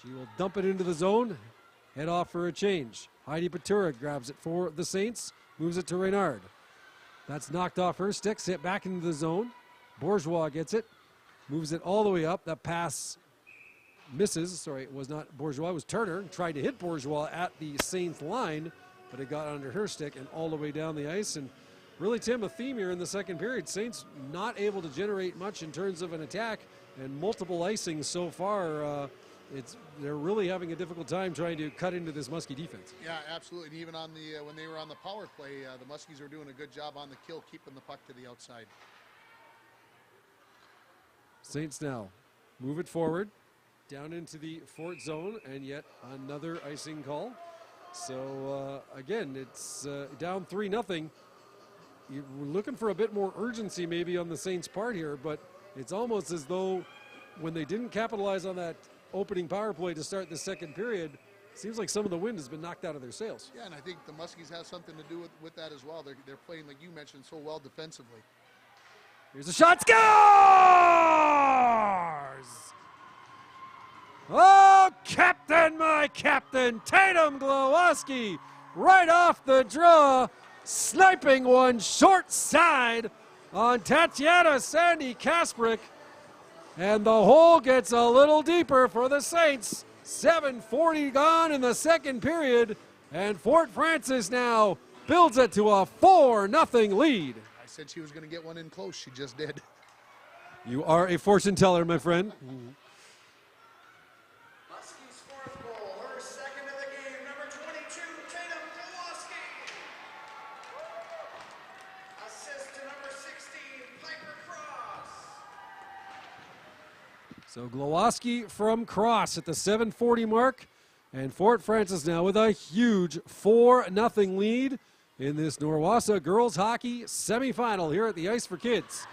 She will dump it into the zone. Head off for a change. Heidi Patura grabs it for the Saints. Moves it to Reynard. That's knocked off her stick. Hit back into the zone. Bourgeois gets it. Moves it all the way up. That pass misses. Sorry, it was not Bourgeois. It was Turner. Tried to hit Bourgeois at the Saints line, but it got under her stick and all the way down the ice. And really, Tim, a theme here in the second period. Saints not able to generate much in terms of an attack, and multiple icings so far. They're really having a difficult time trying to cut into this Muskie defense. Yeah, absolutely. And even on the when they were on the power play, the Muskies were doing a good job on the kill, keeping the puck to the outside. Saints now move it forward down into the Fort zone, and yet another icing call. So again, it's down 3-0. You're looking for a bit more urgency maybe on the Saints' part here, but it's almost as though when they didn't capitalize on that opening power play to start the second period, Seems like some of the wind has been knocked out of their sails. Yeah, and I think the Muskies have something to do with that as well. They're playing, like you mentioned, so well defensively. Here's a shot. Scores! Oh, captain, my captain, Tatum Glowacki, right off the draw, sniping one short side on Tatiana Sandy Kasprick. And the hole gets a little deeper for the Saints. 7:40 gone in the second period, and Fort Francis now builds it to a 4-0 lead. I said she was going to get one in close. She just did. You are a fortune teller, my friend. Muskies' fourth goal, her second of the game, number 22, Tatum Glowacki. Assist to number 16, Piper Cross. So Glowacki from cross at the 7:40 mark, and Fort Francis now with a huge 4-0 lead in this Norwassa girls hockey semifinal here at the Ice for Kids.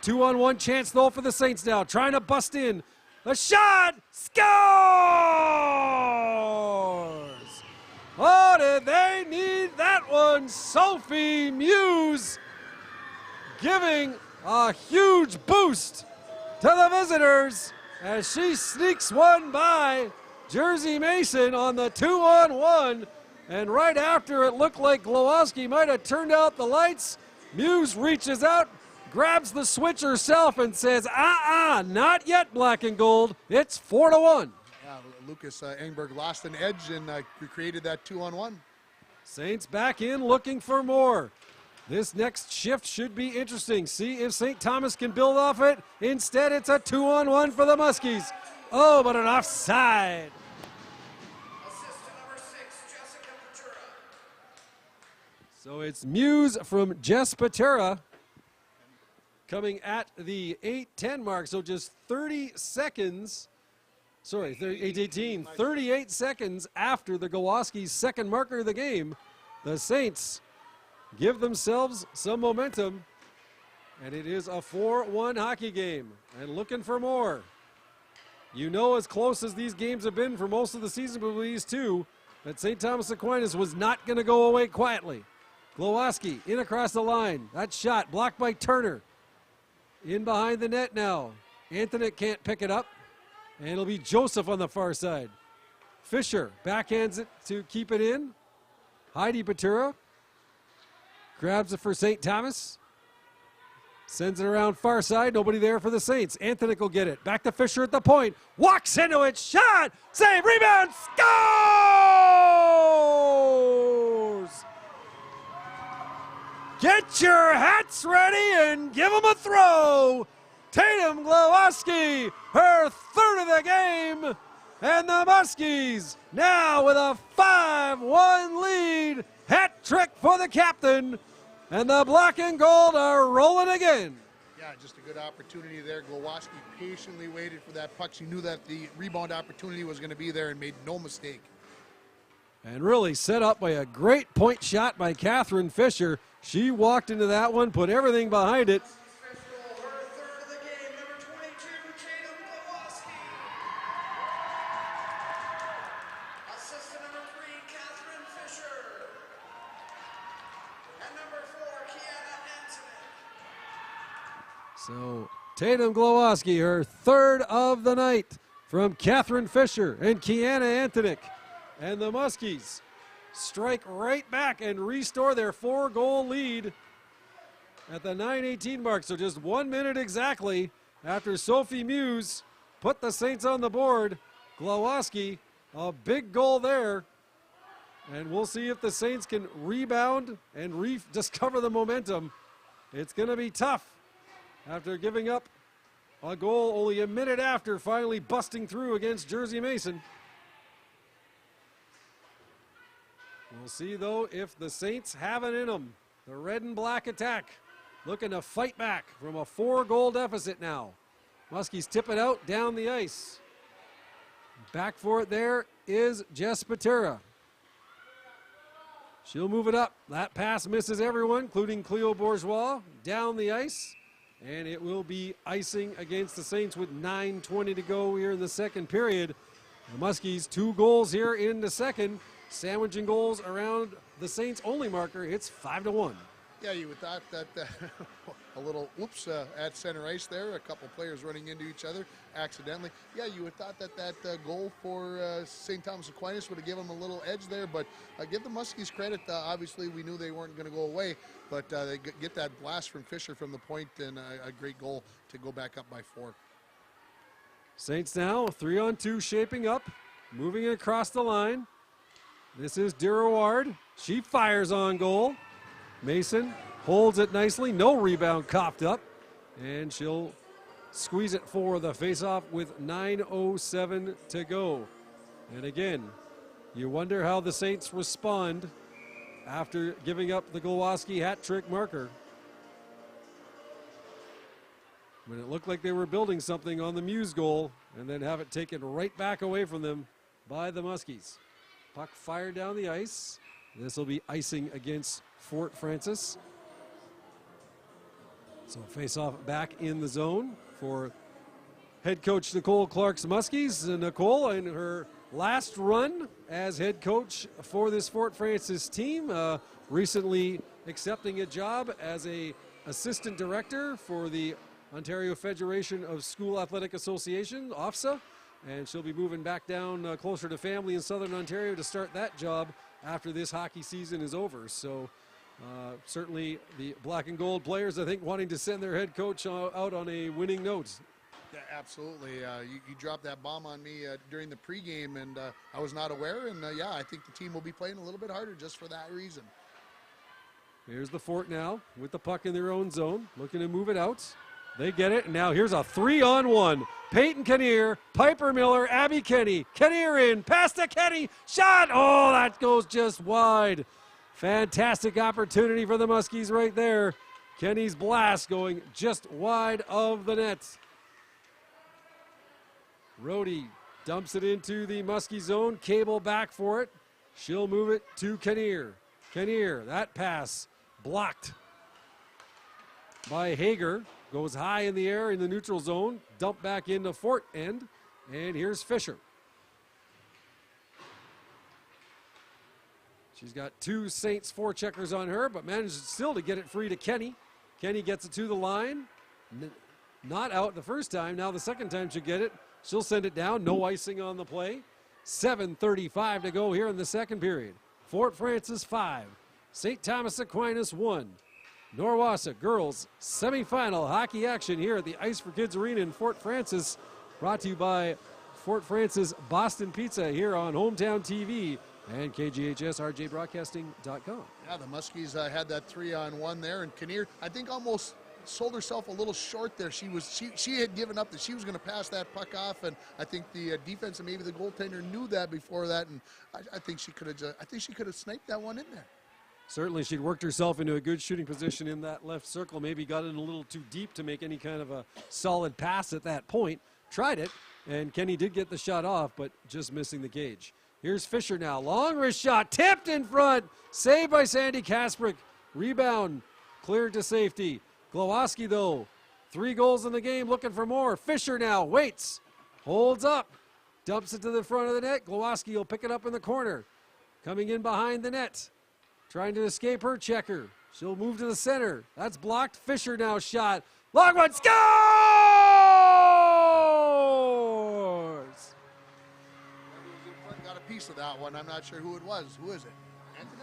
2-on-1 chance though for the Saints now, trying to bust in. A shot! Scores! Oh, did they need that one? Sophie Muse giving a huge boost to the visitors as she sneaks one by Jersey Mason on the 2-on-1. And right after it looked like Glowacki might have turned out the lights, Muse reaches out, grabs the switch herself and says, not yet, black and gold. It's 4-1. Yeah, Lucas Engberg lost an edge and recreated that 2-on-1. Saints back in looking for more. This next shift should be interesting. See if St. Thomas can build off it. Instead, it's a 2-on-1 for the Muskies. Oh, but an offside. Assist to number 6, Jessica Patura. So it's Muse from Jess Patera coming at the 8:10 mark. So just 30 seconds. Sorry, 8:18. 38 seconds after the Glowacki's second marker of the game. The Saints give themselves some momentum, and it is a 4-1 hockey game. And looking for more. You know, as close as these games have been for most of the season, but these two, that St. Thomas Aquinas was not going to go away quietly. Glowacki in across the line. That shot blocked by Turner. In behind the net now. Anthony can't pick it up, and it'll be Joseph on the far side. Fisher backhands it to keep it in. Heidi Patura grabs it for St. Thomas. Sends it around far side. Nobody there for the Saints. Anthony will get it. Back to Fisher at the point. Walks into it. Shot. Save. Rebound. Scores! Get your hats ready and give them a throw. Tatum Glowacki, her third of the game. And the Muskies now with a 5-1 lead. Hat trick for the captain. And the black and gold are rolling again. Yeah, just a good opportunity there. Glowacki patiently waited for that puck. She knew that the rebound opportunity was going to be there and made no mistake. And really set up by a great point shot by Catherine Fisher. She walked into that one, put everything behind it. Fifth goal, her third of the game, number 22, Tatum Glowacki. Assist to number 3, Catherine Fisher. And number 4, Kiana Antonin. So Tatum Glowacki, her third of the night from Catherine Fisher and Kiana Antonik. And the Muskies strike right back and restore their 4-goal lead at the 9:18 mark. So just 1 minute exactly after Sophie Muse put the Saints on the board. Glowacki, a big goal there. And we'll see if the Saints can rebound and rediscover the momentum. It's going to be tough after giving up a goal only a minute after finally busting through against Jersey Mason. We'll see, though, if the Saints have it in them. The red and black attack looking to fight back from a 4-goal deficit now. Muskies tip it out down the ice. Back for it there is Jess Patera. She'll move it up. That pass misses everyone, including Cleo Bourgeois, down the ice. And it will be icing against the Saints with 9:20 to go here in the second period. The Muskies 2 goals here in the second, sandwiching goals around the Saints' only marker. It's 5-1. Yeah, you would thought that a little whoops at center ice there, a couple players running into each other accidentally. Yeah, you would thought that goal for St. Thomas Aquinas would have given them a little edge there, but give the Muskies credit. Obviously, we knew they weren't going to go away, but they get that blast from Fisher from the point and a great goal to go back up by 4. Saints now 3-on-2 shaping up, moving it across the line. This is Dirouard. She fires on goal. Mason holds it nicely. No rebound coughed up. And she'll squeeze it for the faceoff with 9:07 to go. And again, you wonder how the Saints respond after giving up the Glowacki hat trick marker. When it looked like they were building something on the Muse goal and then have it taken right back away from them by the Muskies. Puck fired down the ice. This will be icing against Fort Francis. So face off back in the zone for head coach Nicole Clark's Muskies. Nicole in her last run as head coach for this Fort Francis team, recently accepting a job as a assistant director for the Ontario Federation of School Athletic Association, OFSA, and she'll be moving back down closer to family in Southern Ontario to start that job after this hockey season is over. So certainly the black and gold players, I think, wanting to send their head coach out on a winning note. Yeah, absolutely. You dropped that bomb on me during the pregame, and I was not aware. And yeah, I think the team will be playing a little bit harder just for that reason. Here's the Fort now with the puck in their own zone, looking to move it out. They get it, and now here's a 3-on-1. Peyton Kinnear, Piper Miller, Abby Kenny. Kinnear in, pass to Kenny, shot! Oh, that goes just wide. Fantastic opportunity for the Muskies right there. Kenny's blast going just wide of the net. Rhodey dumps it into the Muskie zone, Cable back for it. She'll move it to Kinnear. Kinnear, that pass blocked by Hager. Goes high in the air in the neutral zone. Dump back into Fort end. And here's Fisher. She's got 2 Saints forecheckers on her, but manages still to get it free to Kenny. Kenny gets it to the line. Not out the first time. Now the second time she'll get it. She'll send it down. No icing on the play. 7:35 to go here in the second period. Fort Francis 5. St. Thomas Aquinas 1. Norwassa girls semifinal hockey action here at the Ice for Kids Arena in Fort Francis, brought to you by Fort Francis Boston Pizza here on Hometown TV and KGHSRJBroadcasting.com. Yeah, the Muskies had that 3-on-1 there, and Kinnear, I think, almost sold herself a little short there. She had given up that she was going to pass that puck off, and I think the defense and maybe the goaltender knew that before that, and I think she could have sniped that one in there. Certainly, she'd worked herself into a good shooting position in that left circle. Maybe got in a little too deep to make any kind of a solid pass at that point. Tried it, and Kenny did get the shot off, but just missing the cage. Here's Fisher now. Long wrist shot, tipped in front. Saved by Sandy Kasprick. Rebound, cleared to safety. Glowacki, though, 3 goals in the game, looking for more. Fisher now waits, holds up, dumps it to the front of the net. Glowacki will pick it up in the corner. Coming in behind the net. Trying to escape her checker. She'll move to the center. That's blocked. Fisher now shot. Long one, scores! Got a piece of that one. I'm not sure who it was. Who is it? Anthony?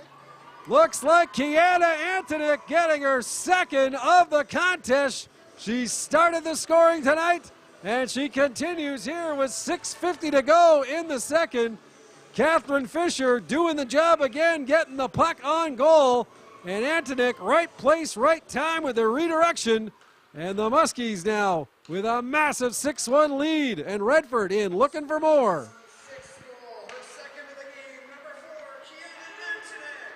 Looks like Kiana Antoniuk getting her second of the contest. She started the scoring tonight, and she continues here with 6:50 to go in the second. Catherine Fisher doing the job again, getting the puck on goal. And Antoniuk, right place, right time with the redirection. And the Muskies now with a massive 6-1 lead. And Redford in looking for more. 6th goal, her second of the game, number 4, Kiana Antoniuk.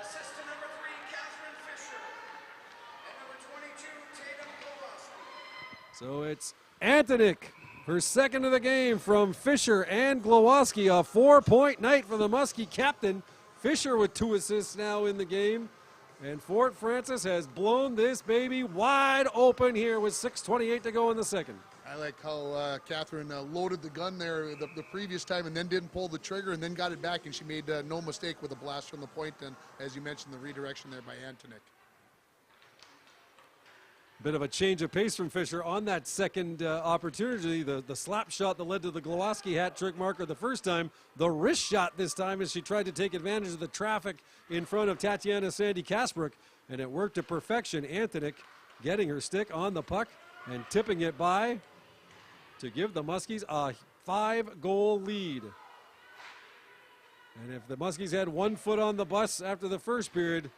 Assist to number 3, Catherine Fisher. And number 22, Tatum Glowacki. So it's Antoniuk, her second of the game from Fisher and Glowacki. A 4-point night for the Muskie captain. Fisher with 2 assists now in the game. And Fort Francis has blown this baby wide open here with 6:28 to go in the second. I like how Catherine loaded the gun there the previous time and then didn't pull the trigger and then got it back, and she made no mistake with a blast from the point, and as you mentioned, the redirection there by Antonik. Bit of a change of pace from Fisher on that second opportunity. The slap shot that led to the Glowacki hat trick marker the first time. The wrist shot this time as she tried to take advantage of the traffic in front of Tatiana Sandy Kasparek, and it worked to perfection. Antonik getting her stick on the puck and tipping it by to give the Muskies a 5-goal lead. And if the Muskies had 1 foot on the bus after the first period,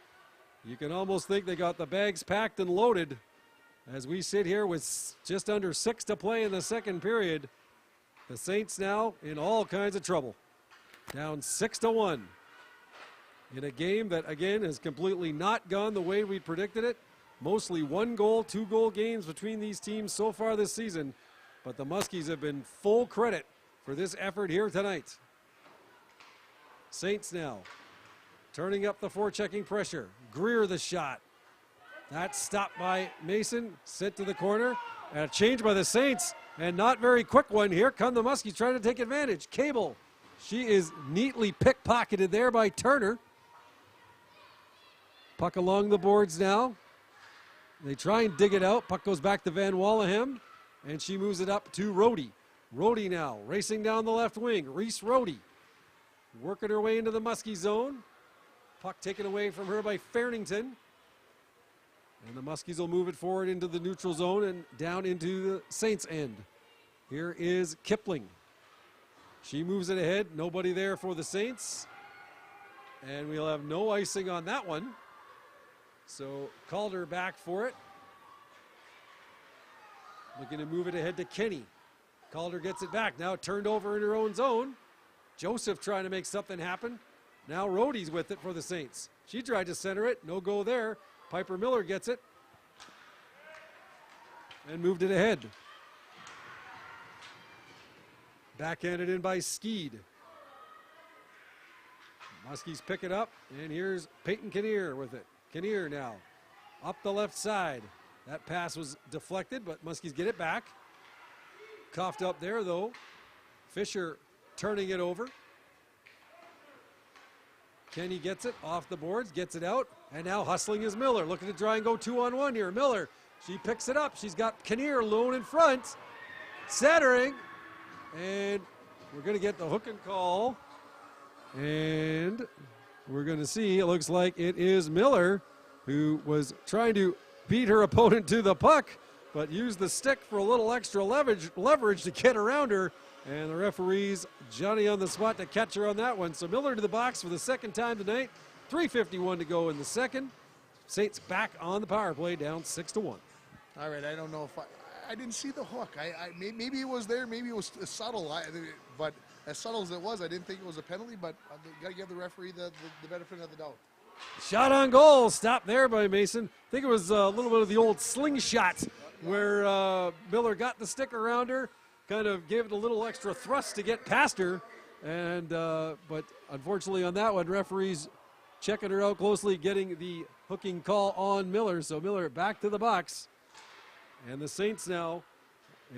you can almost think they got the bags packed and loaded. As we sit here with just under 6 to play in the second period, the Saints now in all kinds of trouble. Down 6-1 in a game that, again, has completely not gone the way we predicted it. Mostly 1-goal, 2-goal games between these teams so far this season. But the Muskies have been full credit for this effort here tonight. Saints now turning up the forechecking pressure. Greer the shot. That's stopped by Mason, sent to the corner, and a change by the Saints, and not very quick one. Here come the Muskies trying to take advantage. Cable, she is neatly pickpocketed there by Turner. Puck along the boards now. They try and dig it out. Puck goes back to Van Wallenham, and she moves it up to Rhodey. Rhodey now racing down the left wing. Reese Rhodey working her way into the Muskie zone. Puck taken away from her by Farrington. And the Muskies will move it forward into the neutral zone and down into the Saints end. Here is Kipling. She moves it ahead. Nobody there for the Saints. And we'll have no icing on that one. So Calder back for it. Looking to move it ahead to Kenny. Calder gets it back. Now turned over in her own zone. Joseph trying to make something happen. Now Rhodey's with it for the Saints. She tried to center it. No go there. Piper Miller gets it and moved it ahead. Backhanded in by Skeed. Muskies pick it up, and here's Peyton Kinnear with it. Kinnear now up the left side. That pass was deflected, but Muskies get it back. Coughed up there, though. Fisher turning it over. Kenny gets it off the boards, gets it out, and now hustling is Miller. Looking to try and go 2-on-1 here. Miller, she picks it up. She's got Kinnear alone in front. Centering, and we're going to get the hook and call. And we're going to see, it looks like it is Miller who was trying to beat her opponent to the puck, but used the stick for a little extra leverage to get around her. And the referee's Johnny on the spot to catch her on that one. So Miller to the box for the second time tonight. 3:51 to go in the second. Saints back on the power play, down 6-1. All right, I don't know if I didn't see the hook. Maybe it was there, maybe it was subtle. But as subtle as it was, I didn't think it was a penalty. But got to give the referee the benefit of the doubt. Shot on goal, stopped there by Mason. I think it was a little bit of the old slingshot where Miller got the stick around her, kind of gave it a little extra thrust to get past her. And but unfortunately on that one, referees checking her out closely, getting the hooking call on Miller. So Miller back to the box. And the Saints now,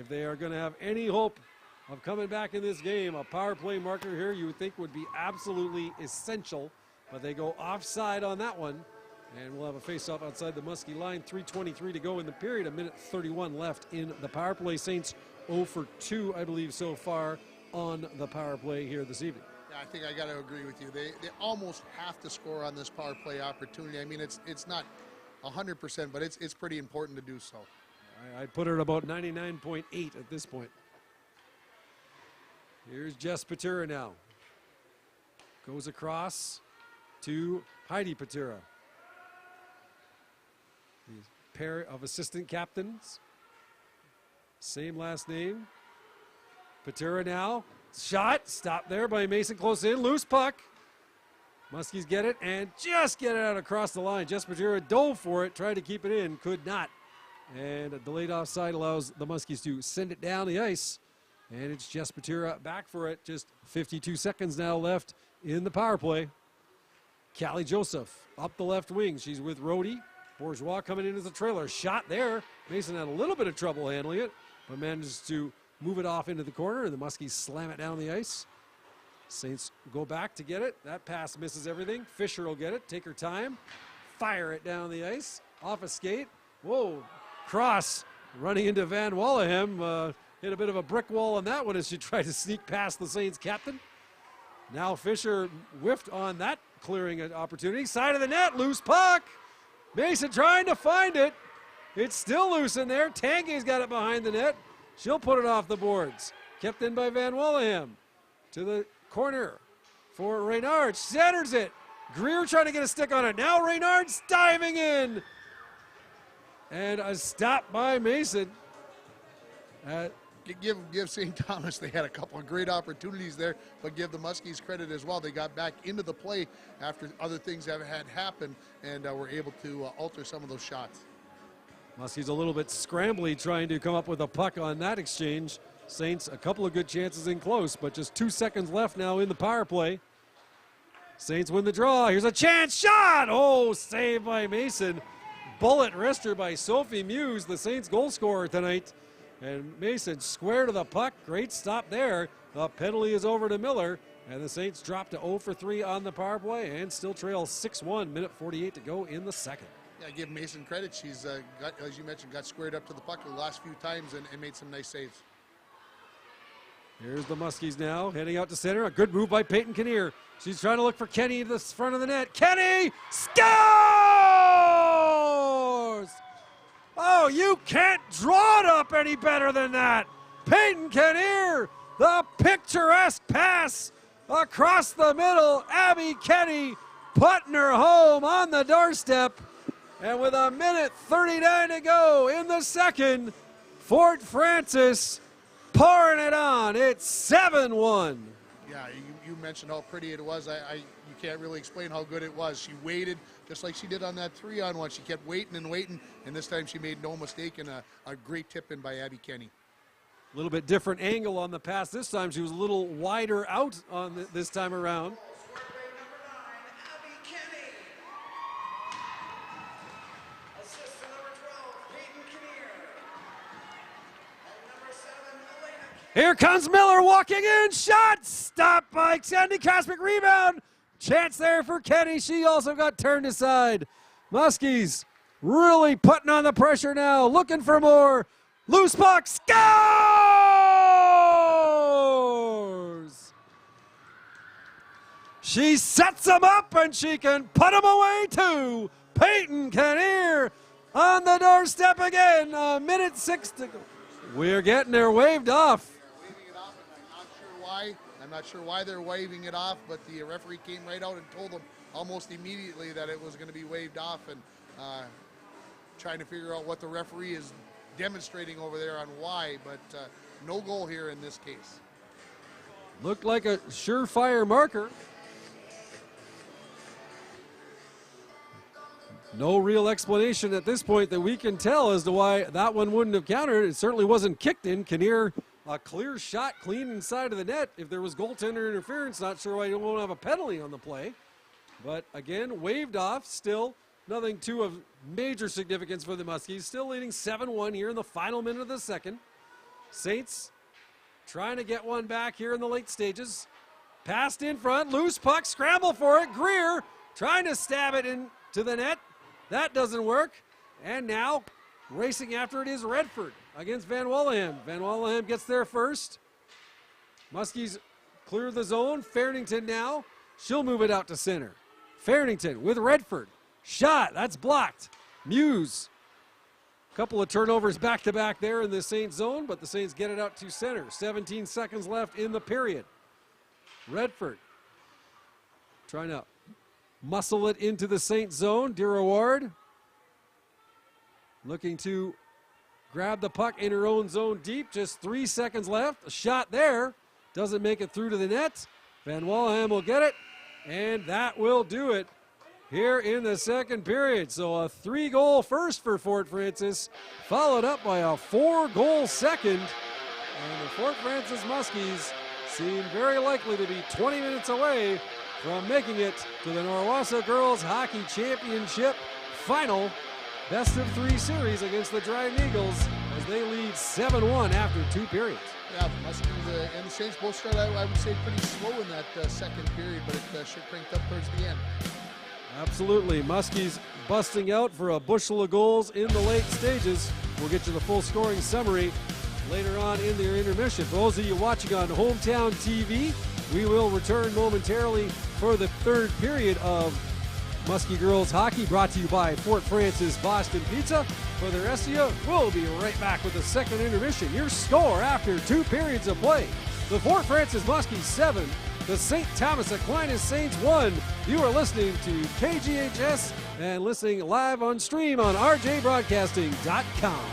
if they are going to have any hope of coming back in this game, a power play marker here you would think would be absolutely essential. But they go offside on that one. And we'll have a face-off outside the Muskie line. 3:23 to go in the period. 1:31 left in the power play. Saints 0 for 2, I believe, so far on the power play here this evening. Yeah, I think I got to agree with you. They almost have to score on this power play opportunity. I mean, it's not 100%, but it's pretty important to do so. I'd put it at about 99.8 at this point. Here's Jess Patera now. Goes across to Heidi Patera. The pair of assistant captains. Same last name. Patera now. Shot. Stopped there by Mason. Close in. Loose puck. Muskies get it and just get it out across the line. Jess Patera dove for it. Tried to keep it in. Could not. And a delayed offside allows the Muskies to send it down the ice. And it's Jess Patera back for it. Just 52 seconds now left in the power play. Callie Joseph up the left wing. She's with Rhodey. Bourgeois coming in as a trailer. Shot there. Mason had a little bit of trouble handling it. but manages to move it off into the corner, and the Muskies slam it down the ice. Saints go back to get it. That pass misses everything. Fisher will get it, take her time, fire it down the ice, off a skate. Whoa, cross running into Van Wallehem. Hit a bit of a brick wall on that one as she tried to sneak past the Saints captain. Now Fisher whiffed on that clearing an opportunity. Side of the net, loose puck. Mason trying to find it. It's still loose in there. Tanguay's got it behind the net. She'll put it off the boards. Kept in by Van Wallehem. To the corner for Reynard. Centers it. Greer trying to get a stick on it. Now Reynard's diving in. And a stop by Mason. Give St. Thomas, they had a couple of great opportunities there, but give the Muskies credit as well. They got back into the play after other things had happened and were able to alter some of those shots. Muskies a little bit scrambly trying to come up with a puck on that exchange. Saints a couple of good chances in close, but just 2 seconds left now in the power play. Saints win the draw. Here's a chance shot. Oh, save by Mason. Bullet wrister by Sophie Muse, the Saints goal scorer tonight. And Mason square to the puck. Great stop there. The penalty is over to Miller. And the Saints drop to 0 for 3 on the power play and still trail 6-1. Minute 48 to go in the second. Yeah, give Mason credit. She's, got, as you mentioned, got squared up to the puck the last few times and made some nice saves. Here's the Muskies now heading out to center. A good move by Peyton Kinnear. She's trying to look for Kenny to the front of the net. Kenny scores! Oh, you can't draw it up any better than that. Peyton Kinnear, the picturesque pass across the middle. Abby Kenny putting her home on the doorstep. And with a minute 39 to go in the second, Fort Francis pouring it on. It's 7-1. Yeah, you mentioned how pretty it was. You can't really explain how good it was. She waited just like she did on that 3-on-1. She kept waiting and waiting, and this time she made no mistake, and a great tip in by Abby Kenny. A little bit different angle on the pass this time. She was a little wider out on this time around. Square number 9, Abby Kenny. Assist to number 12, Peyton Kinnear. And number 7, Elena King. Here comes Miller walking in. Shot! Stopped by Sandy Kasmic. Rebound. Chance there for Kenny. She also got turned aside. Muskies really putting on the pressure now. Looking for more. Loose puck. Scores! She sets him up and she can put him away too. Peyton Kinnear on the doorstep again. A minute 6 to go. We're getting her waved off. Waving it off, and I'm not sure why. I'm not sure why they're waving it off, but the referee came right out and told them almost immediately that it was going to be waved off, and trying to figure out what the referee is demonstrating over there on why, but no goal here in this case. Looked like a surefire marker. No real explanation at this point that we can tell as to why that one wouldn't have countered. It certainly wasn't kicked in. Kinnear, a clear shot clean inside of the net. If there was goaltender interference, not sure why you won't have a penalty on the play. But again, waved off. Still nothing too of major significance for the Muskies. Still leading 7-1 here in the final minute of the second. Saints trying to get one back here in the late stages. Passed in front, loose puck, scramble for it. Greer trying to stab it into the net. That doesn't work. And now racing after it is Redford against Van Wallehem. Van Wallehem gets there first. Muskies clear the zone. Fairnington now. She'll move it out to center. Fairnington with Redford. Shot. That's blocked. Muse. Couple of turnovers back-to-back there in the Saints zone, but the Saints get it out to center. 17 seconds left in the period. Redford trying to muscle it into the Saints zone. Dira Ward looking to grab the puck in her own zone deep. Just 3 seconds left. A shot there. Doesn't make it through to the net. Van Wallehem will get it, and that will do it here in the second period. So a 3-goal first for Fort Francis, followed up by a 4-goal second. And the Fort Francis Muskies seem very likely to be 20 minutes away from making it to the Norwassa Girls Hockey Championship final. Best of 3 series against the Dryden Eagles as they lead 7-1 after 2 periods. Yeah, the Muskies and the Saints both started, I would say, pretty slow in that second period, but it sure cranked up towards the end. Absolutely. Muskies busting out for a bushel of goals in the late stages. We'll get you the full scoring summary later on in their intermission. For those of you watching on Hometown TV, we will return momentarily for the third period of Muskie Girls Hockey, brought to you by Fort Francis Boston Pizza. For the rest of you, we'll be right back with the second intermission. Your score after 2 periods of play: the Fort Francis Muskies 7, the St. Thomas Aquinas Saints 1. You are listening to KGHS and listening live on stream on rjbroadcasting.com.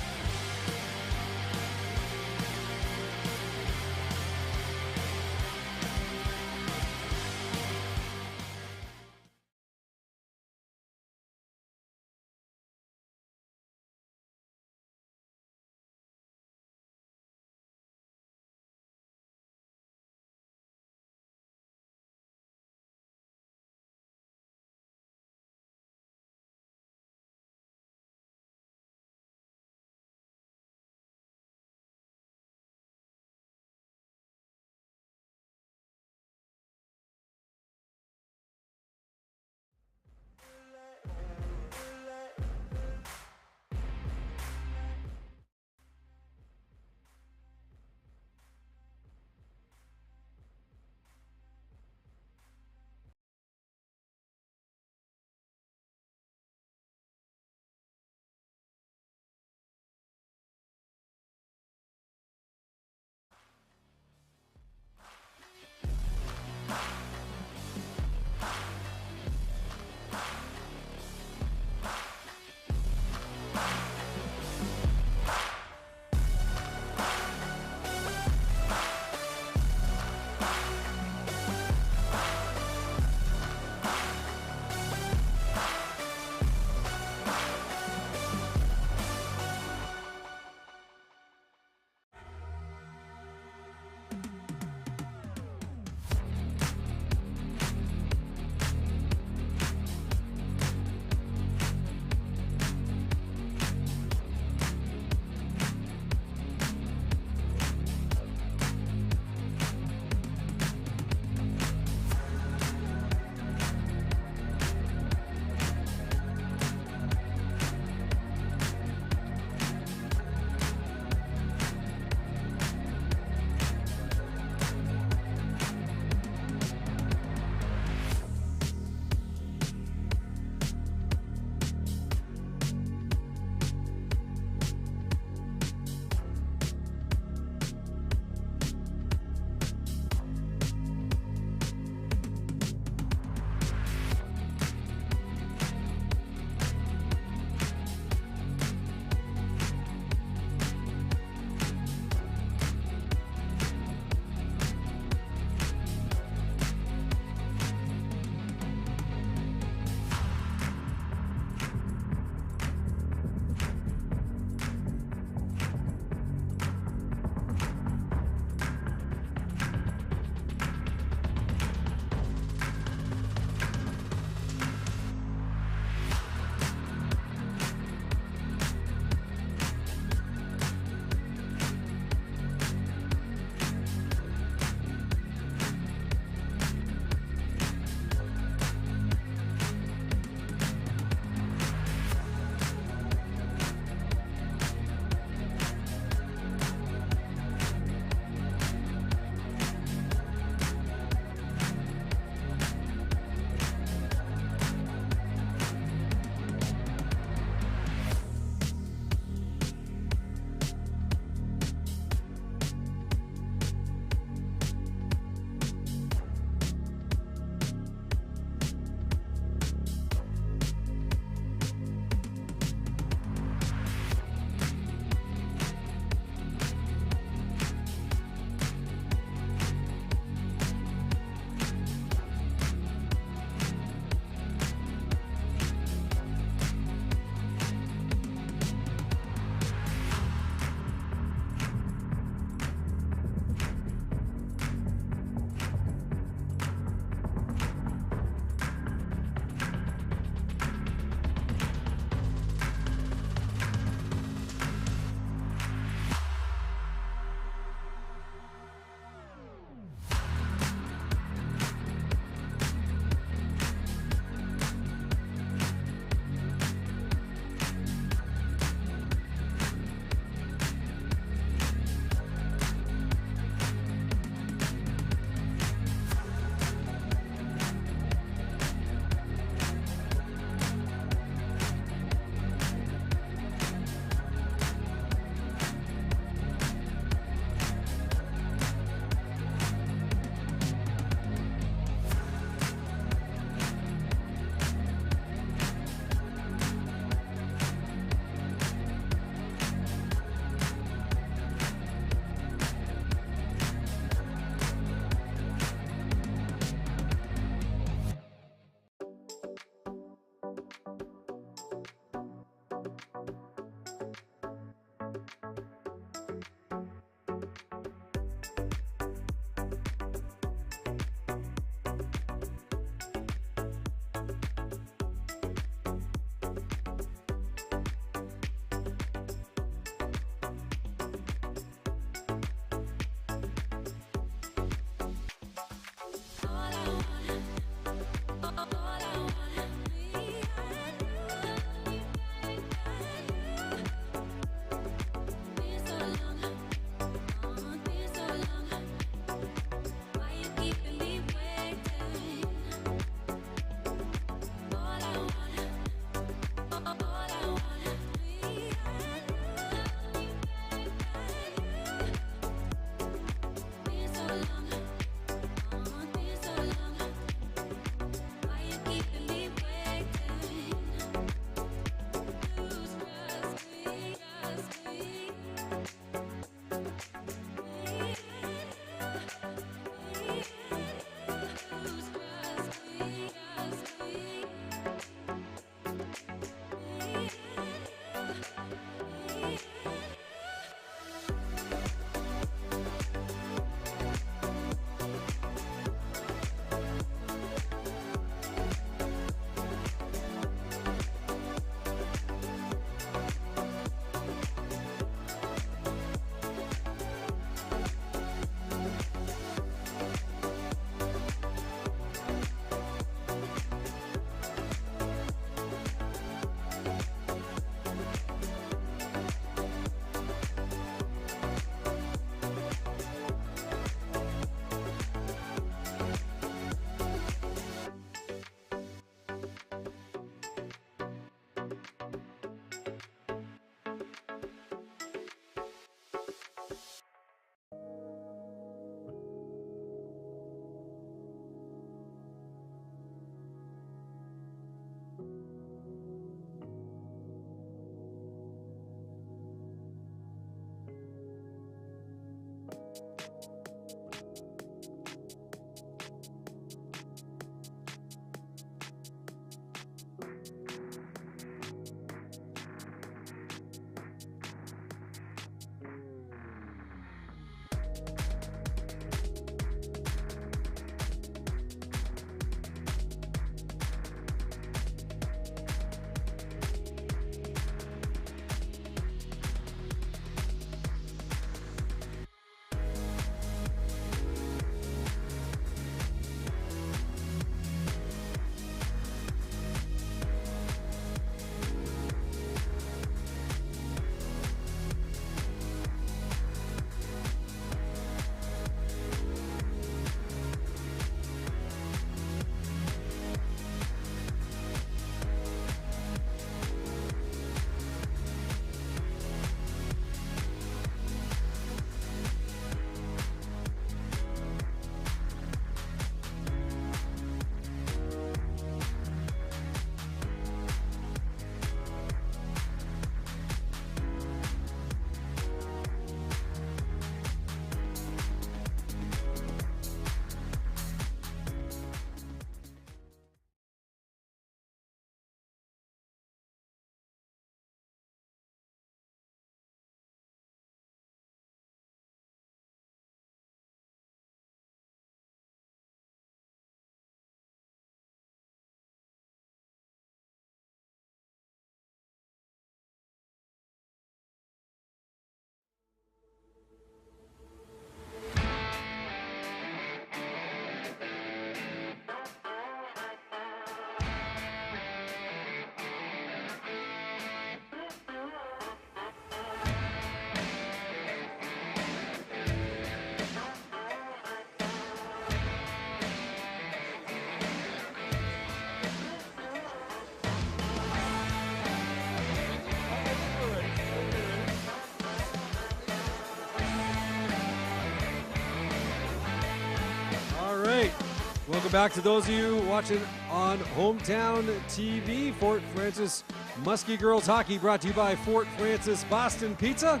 Welcome back to those of you watching on Hometown TV. Fort Francis Muskie Girls Hockey brought to you by Fort Francis Boston Pizza.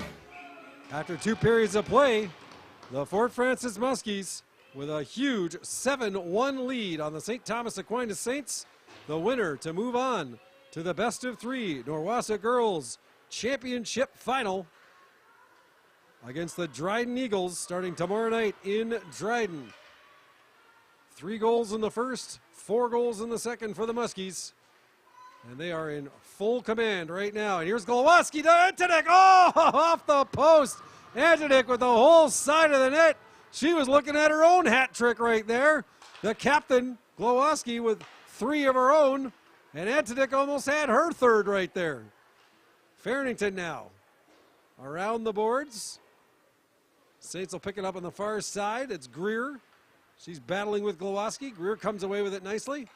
After 2 periods of play, the Fort Francis Muskies with a huge 7-1 lead on the St. Thomas Aquinas Saints, the winner to move on to the best of 3 Norwassa Girls Championship Final against the Dryden Eagles starting tomorrow night in Dryden. 3 goals in the first, 4 goals in the second for the Muskies. And they are in full command right now. And here's Glowacki to Antonik. Oh, off the post. Antonik with the whole side of the net. She was looking at her own hat trick right there. The captain, Glowacki, with 3 of her own. And Antonik almost had her 3rd right there. Farrington now around the boards. Saints will pick it up on the far side. It's Greer. She's battling with Glowacki. Greer comes away with it nicely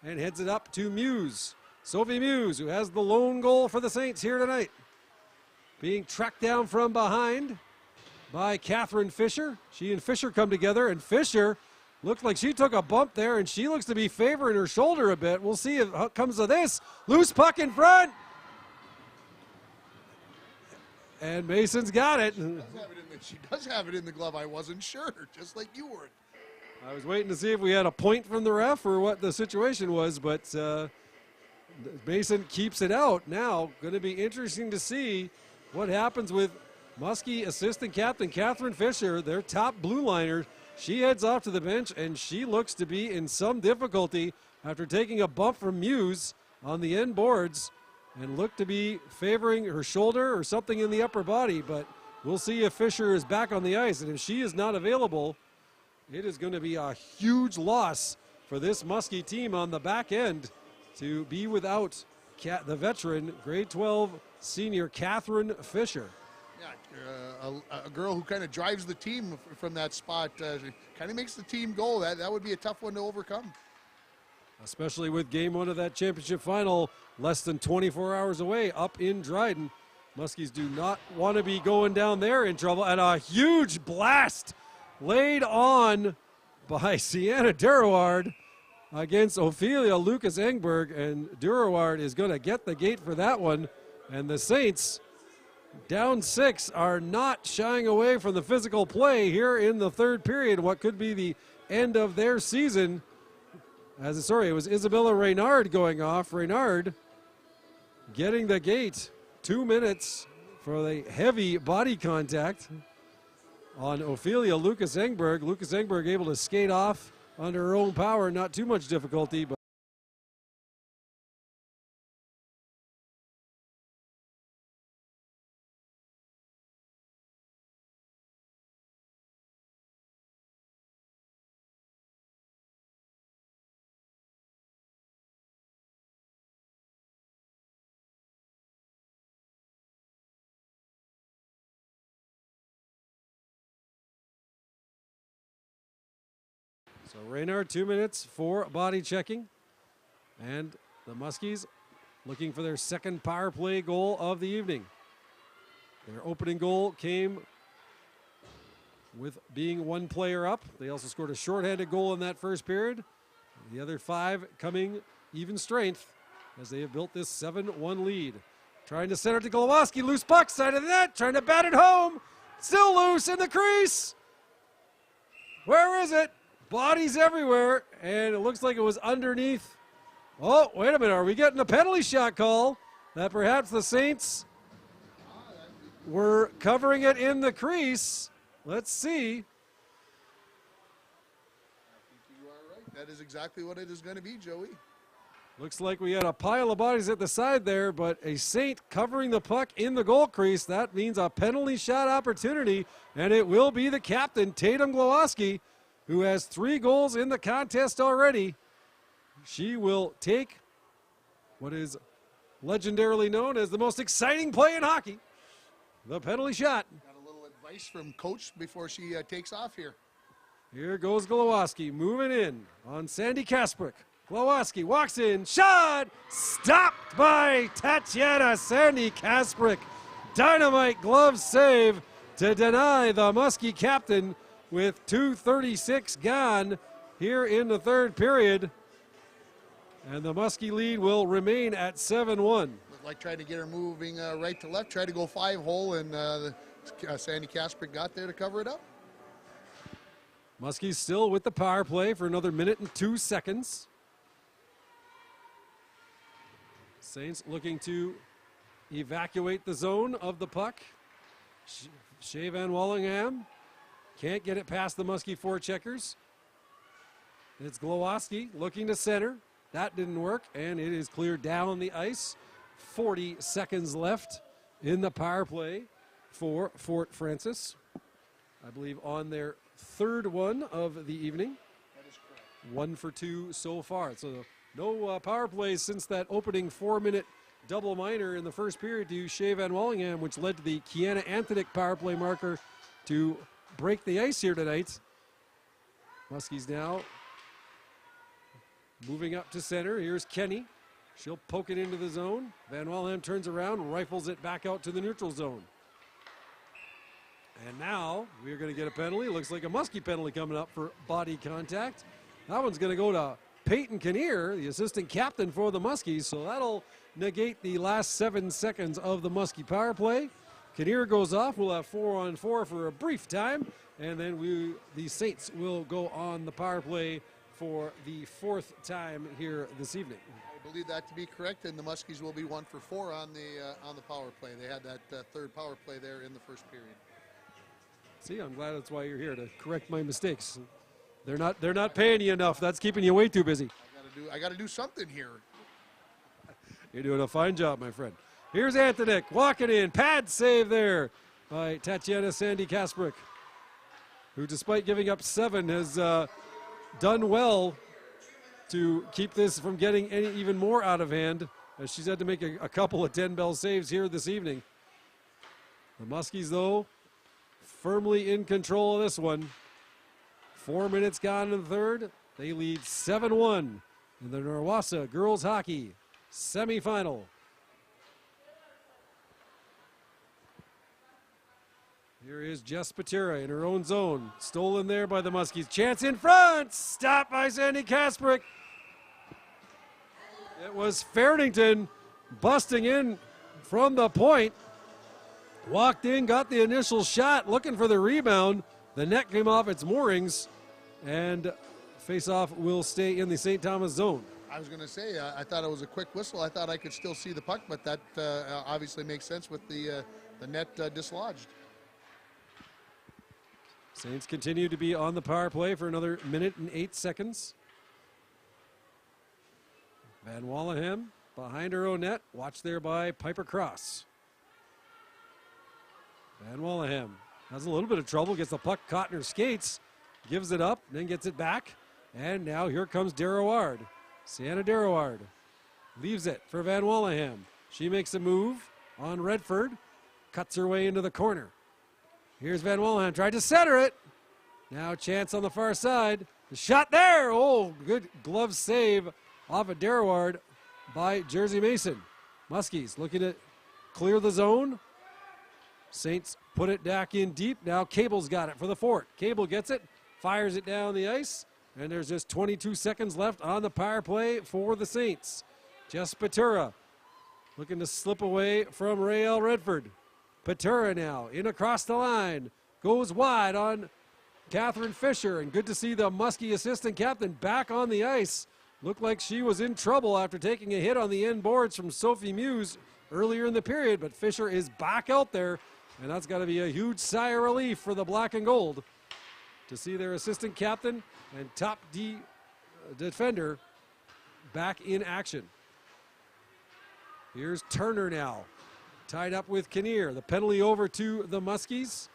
and heads it up to Muse. Sophie Muse, who has the lone goal for the Saints here tonight. Being tracked down from behind by Catherine Fisher. She and Fisher come together, and Fisher looked like she took a bump there, and she looks to be favoring her shoulder a bit. We'll see if it comes to this. Loose puck in front. And Mason's got it. She does have it in the glove. I wasn't sure, just like you were. I was waiting to see if we had a point from the ref or what the situation was, but Mason keeps it out. Now, going to be interesting to see what happens with Muskie assistant captain Catherine Fisher, their top blue liner. She heads off to the bench, and she looks to be in some difficulty after taking a bump from Muse on the end boards and looked to be favoring her shoulder or something in the upper body, but we'll see if Fisher is back on the ice, and if she is not available, it is going to be a huge loss for this Muskie team on the back end to be without the veteran grade 12 senior Catherine Fisher. Yeah, a girl who kind of drives the team from that spot, kind of makes the team go. That would be a tough one to overcome. Especially with game 1 of that championship final less than 24 hours away up in Dryden. Muskies do not want to be going down there in trouble. And a huge blast laid on by Sienna Durouard against Ophelia Lucas Engberg, and Durouard is going to get the gate for that one. And the Saints, down 6, are not shying away from the physical play here in the 3rd period, what could be the end of their season. It was Isabella Reynard going off. Reynard getting the gate. 2 minutes for the heavy body contact on Ophelia Lucas Engberg. Lucas Engberg able to skate off under her own power, not too much difficulty, but so Reynard, 2 minutes for body checking. And the Muskies looking for their 2nd power play goal of the evening. Their opening goal came with being 1 player up. They also scored a shorthanded goal in that 1st period. The other 5 coming even strength as they have built this 7-1 lead. Trying to center to Glowacki, loose puck, side of the net, trying to bat it home. Still loose in the crease. Where is it? Bodies everywhere, and it looks like it was underneath. Oh, wait a minute. Are we getting a penalty shot call that perhaps the Saints were covering it in the crease? Let's see. I think you are right. That is exactly what it is going to be, Joey. Looks like we had a pile of bodies at the side there, but a Saint covering the puck in the goal crease. That means a penalty shot opportunity, and it will be the captain, Tatum Glowacki, who has 3 goals in the contest already. She will take what is legendarily known as the most exciting play in hockey, the penalty shot. Got a little advice from Coach before she takes off here. Here goes Glowacki moving in on Sandy Kasprick. Glowacki walks in, shot, stopped by Tatiana Sandy Kasprick. Dynamite glove save to deny the Muskie captain with 2:36 gone here in the third period. And the Muskie lead will remain at 7-1. Looked like trying to get her moving right to left, tried to go 5-hole, and Sandy Kasprick got there to cover it up. Muskies still with the power play for another minute and 2 seconds. Saints looking to evacuate the zone of the puck. Shea Van Wallingham can't get it past the Muskie forecheckers. It's Glowacki looking to center. That didn't work, and it is cleared down the ice. 40 seconds left in the power play for Fort Francis. I believe on their third one of the evening. That is correct. 1 for 2 so far. So no power plays since that opening 4-minute double minor in the first period to Shea Van Wallingham, which led to the Kiana Anthonic power play marker to break the ice here tonight. Muskies now moving up to center. Here's Kenny. She'll poke it into the zone. Van Wallingham turns around, rifles it back out to the neutral zone. And now we're going to get a penalty. Looks like a Muskie penalty coming up for body contact. That one's going to go to Peyton Kinnear, the assistant captain for the Muskies. So that'll negate the last 7 seconds of the Muskie power play. Kinnear goes off. We'll have 4-on-4 for a brief time. And then the Saints will go on the power play for the 4th time here this evening. I believe that to be correct, and the Muskies will be 1 for 4 on the power play. They had that third power play there in the first period. See, I'm glad that's why you're here, to correct my mistakes. They're not paying you enough. That's keeping you way too busy. I got to do something here. You're doing a fine job, my friend. Here's Anthonic walking in. Pad save there by Tatiana Sandy Kasprick, who, despite giving up 7, has done well to keep this from getting even more out of hand, as she's had to make a couple of 10-bell saves here this evening. The Muskies, though, firmly in control of this one. 4 minutes gone in the third. They lead 7-1 in the Norwassa girls hockey semifinal. Here is Jess Patera in her own zone. Stolen there by the Muskies. Chance in front. Stopped by Sandy Kasprick. It was Farrington busting in from the point. Walked in, got the initial shot, looking for the rebound. The net came off its moorings, and faceoff will stay in the St. Thomas zone. I was going to say, I thought it was a quick whistle. I thought I could still see the puck, but that obviously makes sense with the net dislodged. Saints continue to be on the power play for another minute and 8 seconds. Van Wallingham behind her own net, watched there by Piper Cross. Van Wallingham has a little bit of trouble, gets the puck caught in her skates, gives it up, then gets it back, and now here comes Darroward. Sienna Darroward leaves it for Van Wallingham. She makes a move on Redford, cuts her way into the corner. Here's Van Wallingham, tried to center it. Now chance on the far side. The shot there. Oh, good glove save off of Darroward by Jersey Mason. Muskies looking to clear the zone. Saints put it back in deep. Now Cable's got it for the Fort. Cable gets it, fires it down the ice, and there's just 22 seconds left on the power play for the Saints. Jess Patura looking to slip away from Rael Redford. Patura now in across the line, goes wide on Catherine Fisher, and good to see the Muskie assistant captain back on the ice. Looked like she was in trouble after taking a hit on the end boards from Sophie Muse earlier in the period, but Fisher is back out there, and that's got to be a huge sigh of relief for the black and gold to see their assistant captain and top D defender back in action. Here's Turner now, tied up with Kinnear. The penalty over to the Muskies.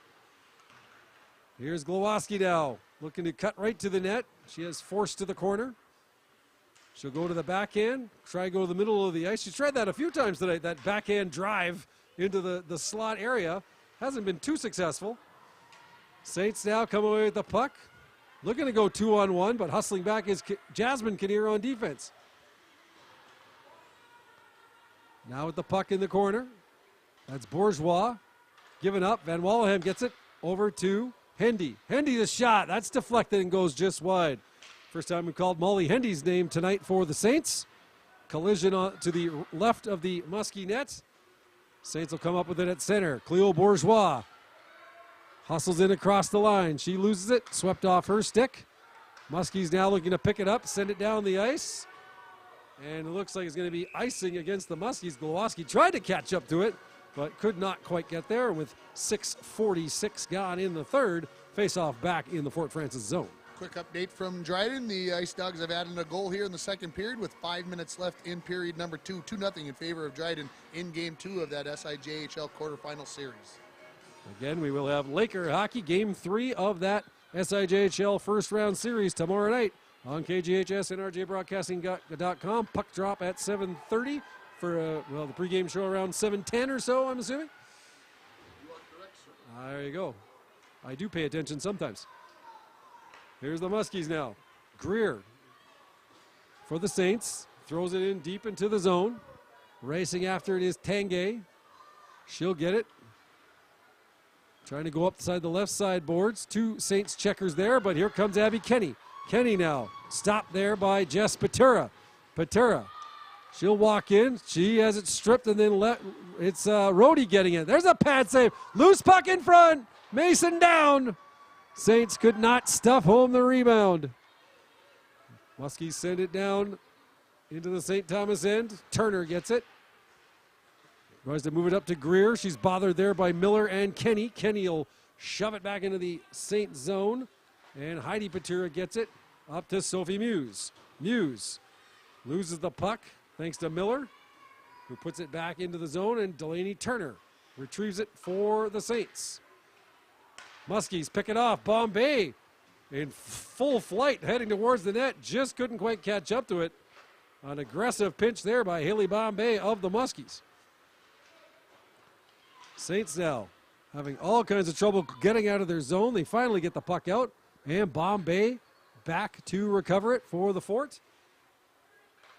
Here's Glowacki now, looking to cut right to the net. She has forced to the corner. She'll go to the backhand, try to go to the middle of the ice. She's tried that a few times tonight, that backhand drive into the slot area. Hasn't been too successful. Saints now come away with the puck. Looking to go 2-on-1, but hustling back is Jasmine Kinnear on defense. Now with the puck in the corner. That's Bourgeois. Giving up. Van Wallingham gets it over to Hendy. Hendy the shot. That's deflected and goes just wide. First time we called Molly Hendy's name tonight for the Saints. Collision to the left of the Muskie net. Saints will come up with it at center. Cleo Bourgeois hustles in across the line. She loses it, swept off her stick. Muskies now looking to pick it up, send it down the ice. And it looks like it's going to be icing against the Muskies. Glowacki tried to catch up to it, but could not quite get there. With 6:46 gone in the third, face-off back in the Fort Francis zone. Quick update from Dryden. The Ice Dogs have added a goal here in the second period with 5 minutes left in period number 2. 2-0 in favor of Dryden in game 2 of that SIJHL quarterfinal series. Again, we will have Laker hockey game 3 of that SIJHL first round series tomorrow night on KGHS and RJBroadcasting.com. Puck drop at 7:30 for the pregame show around 7:10 or so, I'm assuming. You are correct, sir. There you go. I do pay attention sometimes. Here's the Muskies now. Greer for the Saints. Throws it in deep into the zone. Racing after it is Tanguay. She'll get it. Trying to go up the left side boards. 2 Saints checkers there, but here comes Abby Kenny. Kenny now stopped there by Jess Patera. Patera. She'll walk in. She has it stripped and then it's Rhodey getting it. There's a pad save. Loose puck in front. Mason down. Saints could not stuff home the rebound. Muskies send it down into the St. Thomas end. Turner gets it. Tries to move it up to Greer. She's bothered there by Miller and Kenny. Kenny will shove it back into the Saint zone. And Heidi Patera gets it up to Sophie Muse. Muse loses the puck thanks to Miller, who puts it back into the zone, and Delaney Turner retrieves it for the Saints. Muskies pick it off. Bombay in full flight heading towards the net. Just couldn't quite catch up to it. An aggressive pinch there by Haley Bombay of the Muskies. Saints now having all kinds of trouble getting out of their zone. They finally get the puck out, and Bombay back to recover it for the Fort.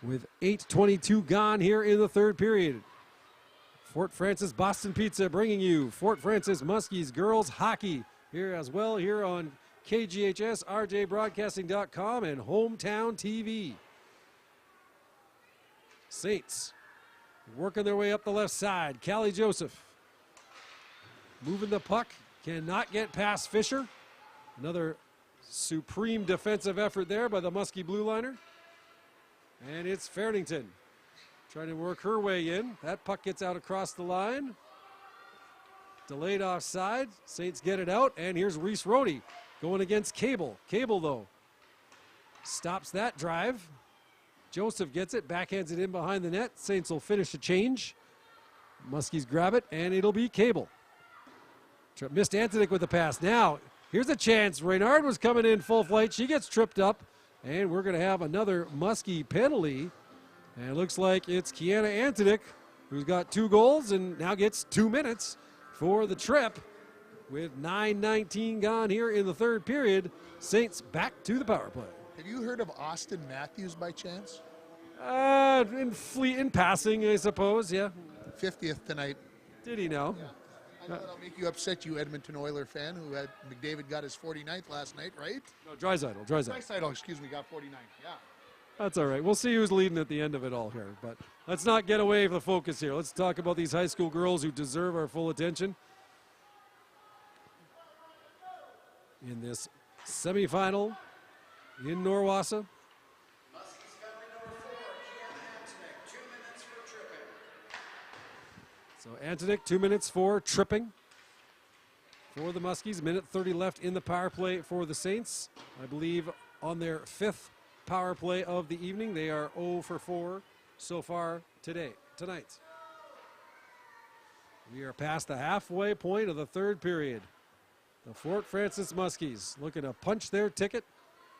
With 8:22 gone here in the third period. Fort Francis Boston Pizza bringing you Fort Francis Muskies girls hockey here as well here on KGHS, RJBroadcasting.com, and Hometown TV. Saints working their way up the left side. Callie Joseph moving the puck, cannot get past Fisher. Another supreme defensive effort there by the Muskie blue liner. And it's Fairtington trying to work her way in. That puck gets out across the line. Delayed offside. Saints get it out, and here's Reese Rohde going against Cable. Cable, though, stops that drive. Joseph gets it, backhands it in behind the net. Saints will finish a change. Muskies grab it, and it'll be Cable. Missed Antoniuk with the pass. Now, here's a chance. Reynard was coming in full flight. She gets tripped up, and we're going to have another Muskie penalty. And it looks like it's Kiana Antoniuk, who's got 2 goals and now gets 2 minutes for the trip. With 9:19 gone here in the third period, Saints back to the power play. Have you heard of Austin Matthews by chance? In passing, I suppose, yeah. 50th tonight. Did he know? Yeah. I know that'll make you upset, you Edmonton Oiler fan, who had McDavid got his 49th last night, right? No, Draisaitl. Draisaitl, excuse me, got 49th, yeah. That's all right. We'll see who's leading at the end of it all here. But let's not get away from the focus here. Let's talk about these high school girls who deserve our full attention. In this semifinal in Norwassa. Muskies goalie number 4, Kiana Antoniuk, 2 minutes for tripping. So Antoniuk, 2 minutes for tripping for the Muskies. Minute 30 left in the power play for the Saints. I believe on their 5th power play of the evening. They are 0 for 4 so far tonight. We are past the halfway point of the third period. The Fort Francis Muskies looking to punch their ticket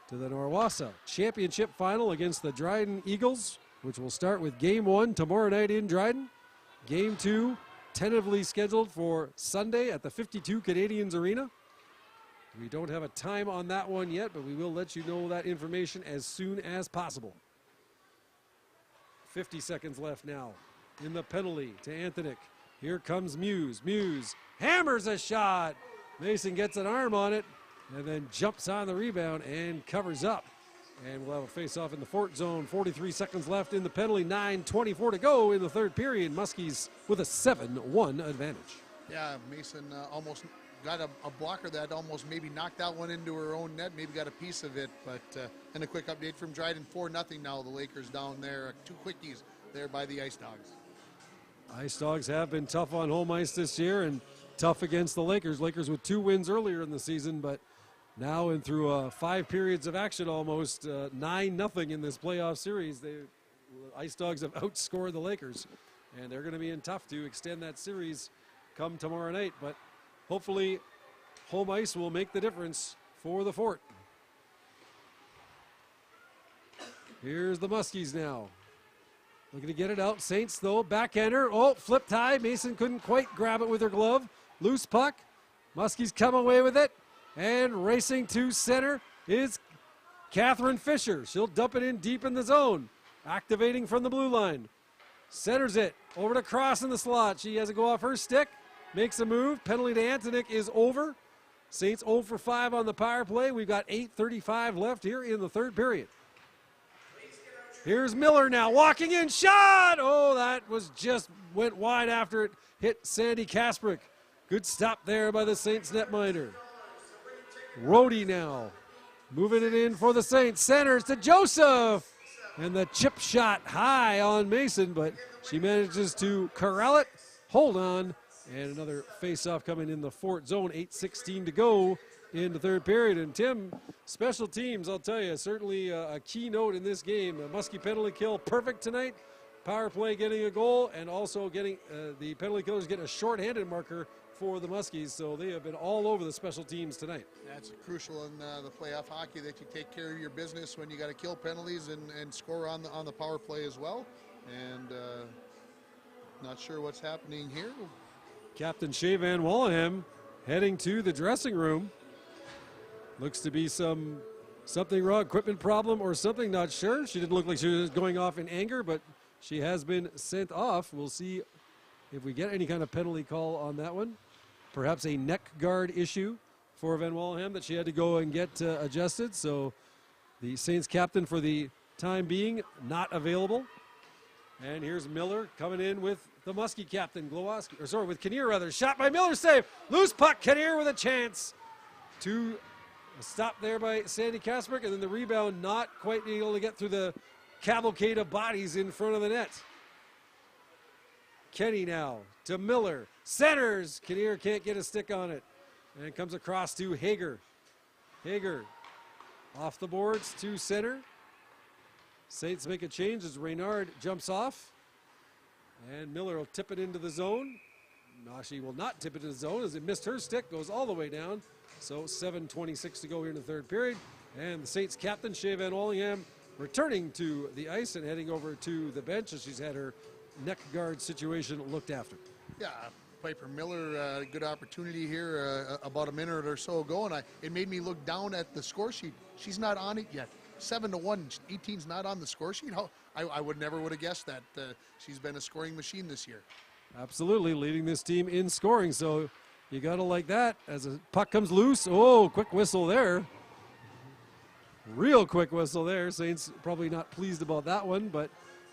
to the Norwassa Championship Final against the Dryden Eagles, which will start with Game 1 tomorrow night in Dryden. Game 2 tentatively scheduled for Sunday at the 52 Canadians Arena. We don't have a time on that one yet, but we will let you know that information as soon as possible. 50 seconds left now in the penalty to Antoniuk. Here comes Muse. Muse hammers a shot. Mason gets an arm on it and then jumps on the rebound and covers up. And we'll have a face-off in the Fort zone. 43 seconds left in the penalty. 9:24 to go in the third period. Muskies with a 7-1 advantage. Yeah, Mason almost got a blocker that almost maybe knocked that one into her own net, maybe got a piece of it. But and a quick update from Dryden, 4-0 now. The Lakers down there, 2 quickies there by the Ice Dogs. Ice Dogs have been tough on home ice this year and tough against the Lakers. Lakers with 2 wins earlier in the season, but now and through 5 periods of action almost, 9-0 in this playoff series. The Ice Dogs have outscored the Lakers, and they're going to be in tough to extend that series come tomorrow night. But hopefully home ice will make the difference for the Fort. Here's the Muskies now. Looking to get it out. Saints, though, backhander. Oh, flipped high. Mason couldn't quite grab it with her glove. Loose puck. Muskies come away with it. And racing to center is Catherine Fisher. She'll dump it in deep in the zone. Activating from the blue line. Centers it. Over to Cross in the slot. She has to go off her stick. Makes a move. Penalty to Antoniuk is over. Saints 0 for 5 on the power play. We've got 8:35 left here in the third period. Here's Miller now, walking in, shot! Oh, that was just went wide after it hit Sandy Kasprick. Good stop there by the Saints netminder. Rhodey now, moving it in for the Saints. Centers to Joseph. And the chip shot high on Mason, but she manages to corral it, hold on, and another face-off coming in the Fort zone. 8:16 to go in the third period. And Tim, special teams, I'll tell you, certainly a key note in this game. A Muskie penalty kill, perfect tonight. Power play getting a goal, and also getting the penalty killers getting a shorthanded marker for the Muskies. So they have been all over the special teams tonight. That's crucial in the playoff hockey, that you take care of your business when you got to kill penalties and score on the power play as well. And not sure what's happening here. Captain Shea Van Wallenham heading to the dressing room. Looks to be something wrong, equipment problem or something, not sure. She didn't look like she was going off in anger, but she has been sent off. We'll see if we get any kind of penalty call on that one. Perhaps a neck guard issue for Van Wallenham that she had to go and get adjusted. So the Saints captain for the time being not available. And here's Miller coming in with the Muskie captain, Glowowski, or sorry, with Kinnear rather. Shot by Miller, save. Loose puck, Kinnear with a chance to stop there by Sandy Kasprick, and then the rebound not quite being able to get through the cavalcade of bodies in front of the net. Kenny now to Miller. Centers. Kinnear can't get a stick on it. And it comes across to Hager. Hager off the boards to center. Saints make a change as Reynard jumps off. And Miller will tip it into the zone. Nashi will not tip it into the zone as it missed her stick, goes all the way down. So 7:26 to go here in the third period. And the Saints captain, Shea Van Wallingham, returning to the ice and heading over to the bench as she's had her neck guard situation looked after. Yeah, Piper Miller, good opportunity here about a minute or so ago, and it made me look down at the score sheet. She's not on it yet. 7-1, 18's not on the score sheet. I would never would have guessed that. She's been a scoring machine this year. Absolutely, leading this team in scoring. So you got to like that as a puck comes loose. Oh, quick whistle there. Real quick whistle there. Saints probably not pleased about that one, but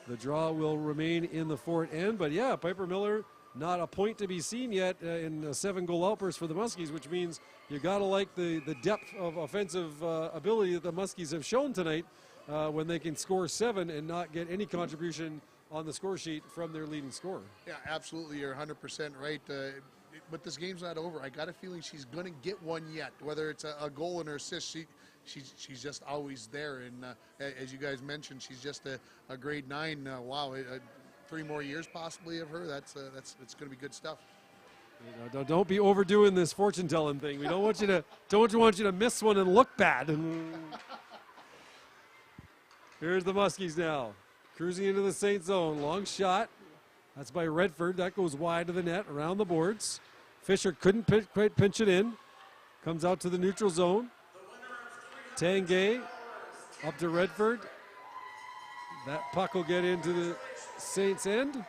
the draw will remain in the Fort end. But yeah, Piper Miller, not a point to be seen yet in a 7-goal outburst for the Muskies, which means you got to like the depth of offensive ability that the Muskies have shown tonight when they can score 7 and not get any contribution on the score sheet from their leading scorer. Yeah, absolutely. You're 100% right. But this game's not over. I got a feeling she's going to get one yet, whether it's a goal and her assist. She's just always there. And as you guys mentioned, she's just a grade 9. Wow, 3 more years possibly of her. It's going to be good stuff. You know, don't be overdoing this fortune telling thing. We don't want you to miss one and look bad. Here's the Muskies now, cruising into the Saints zone. Long shot. That's by Redford. That goes wide of the net, around the boards. Fisher couldn't quite pinch it in. Comes out to the neutral zone. Tanguay up to Redford. That puck will get into the Saints end.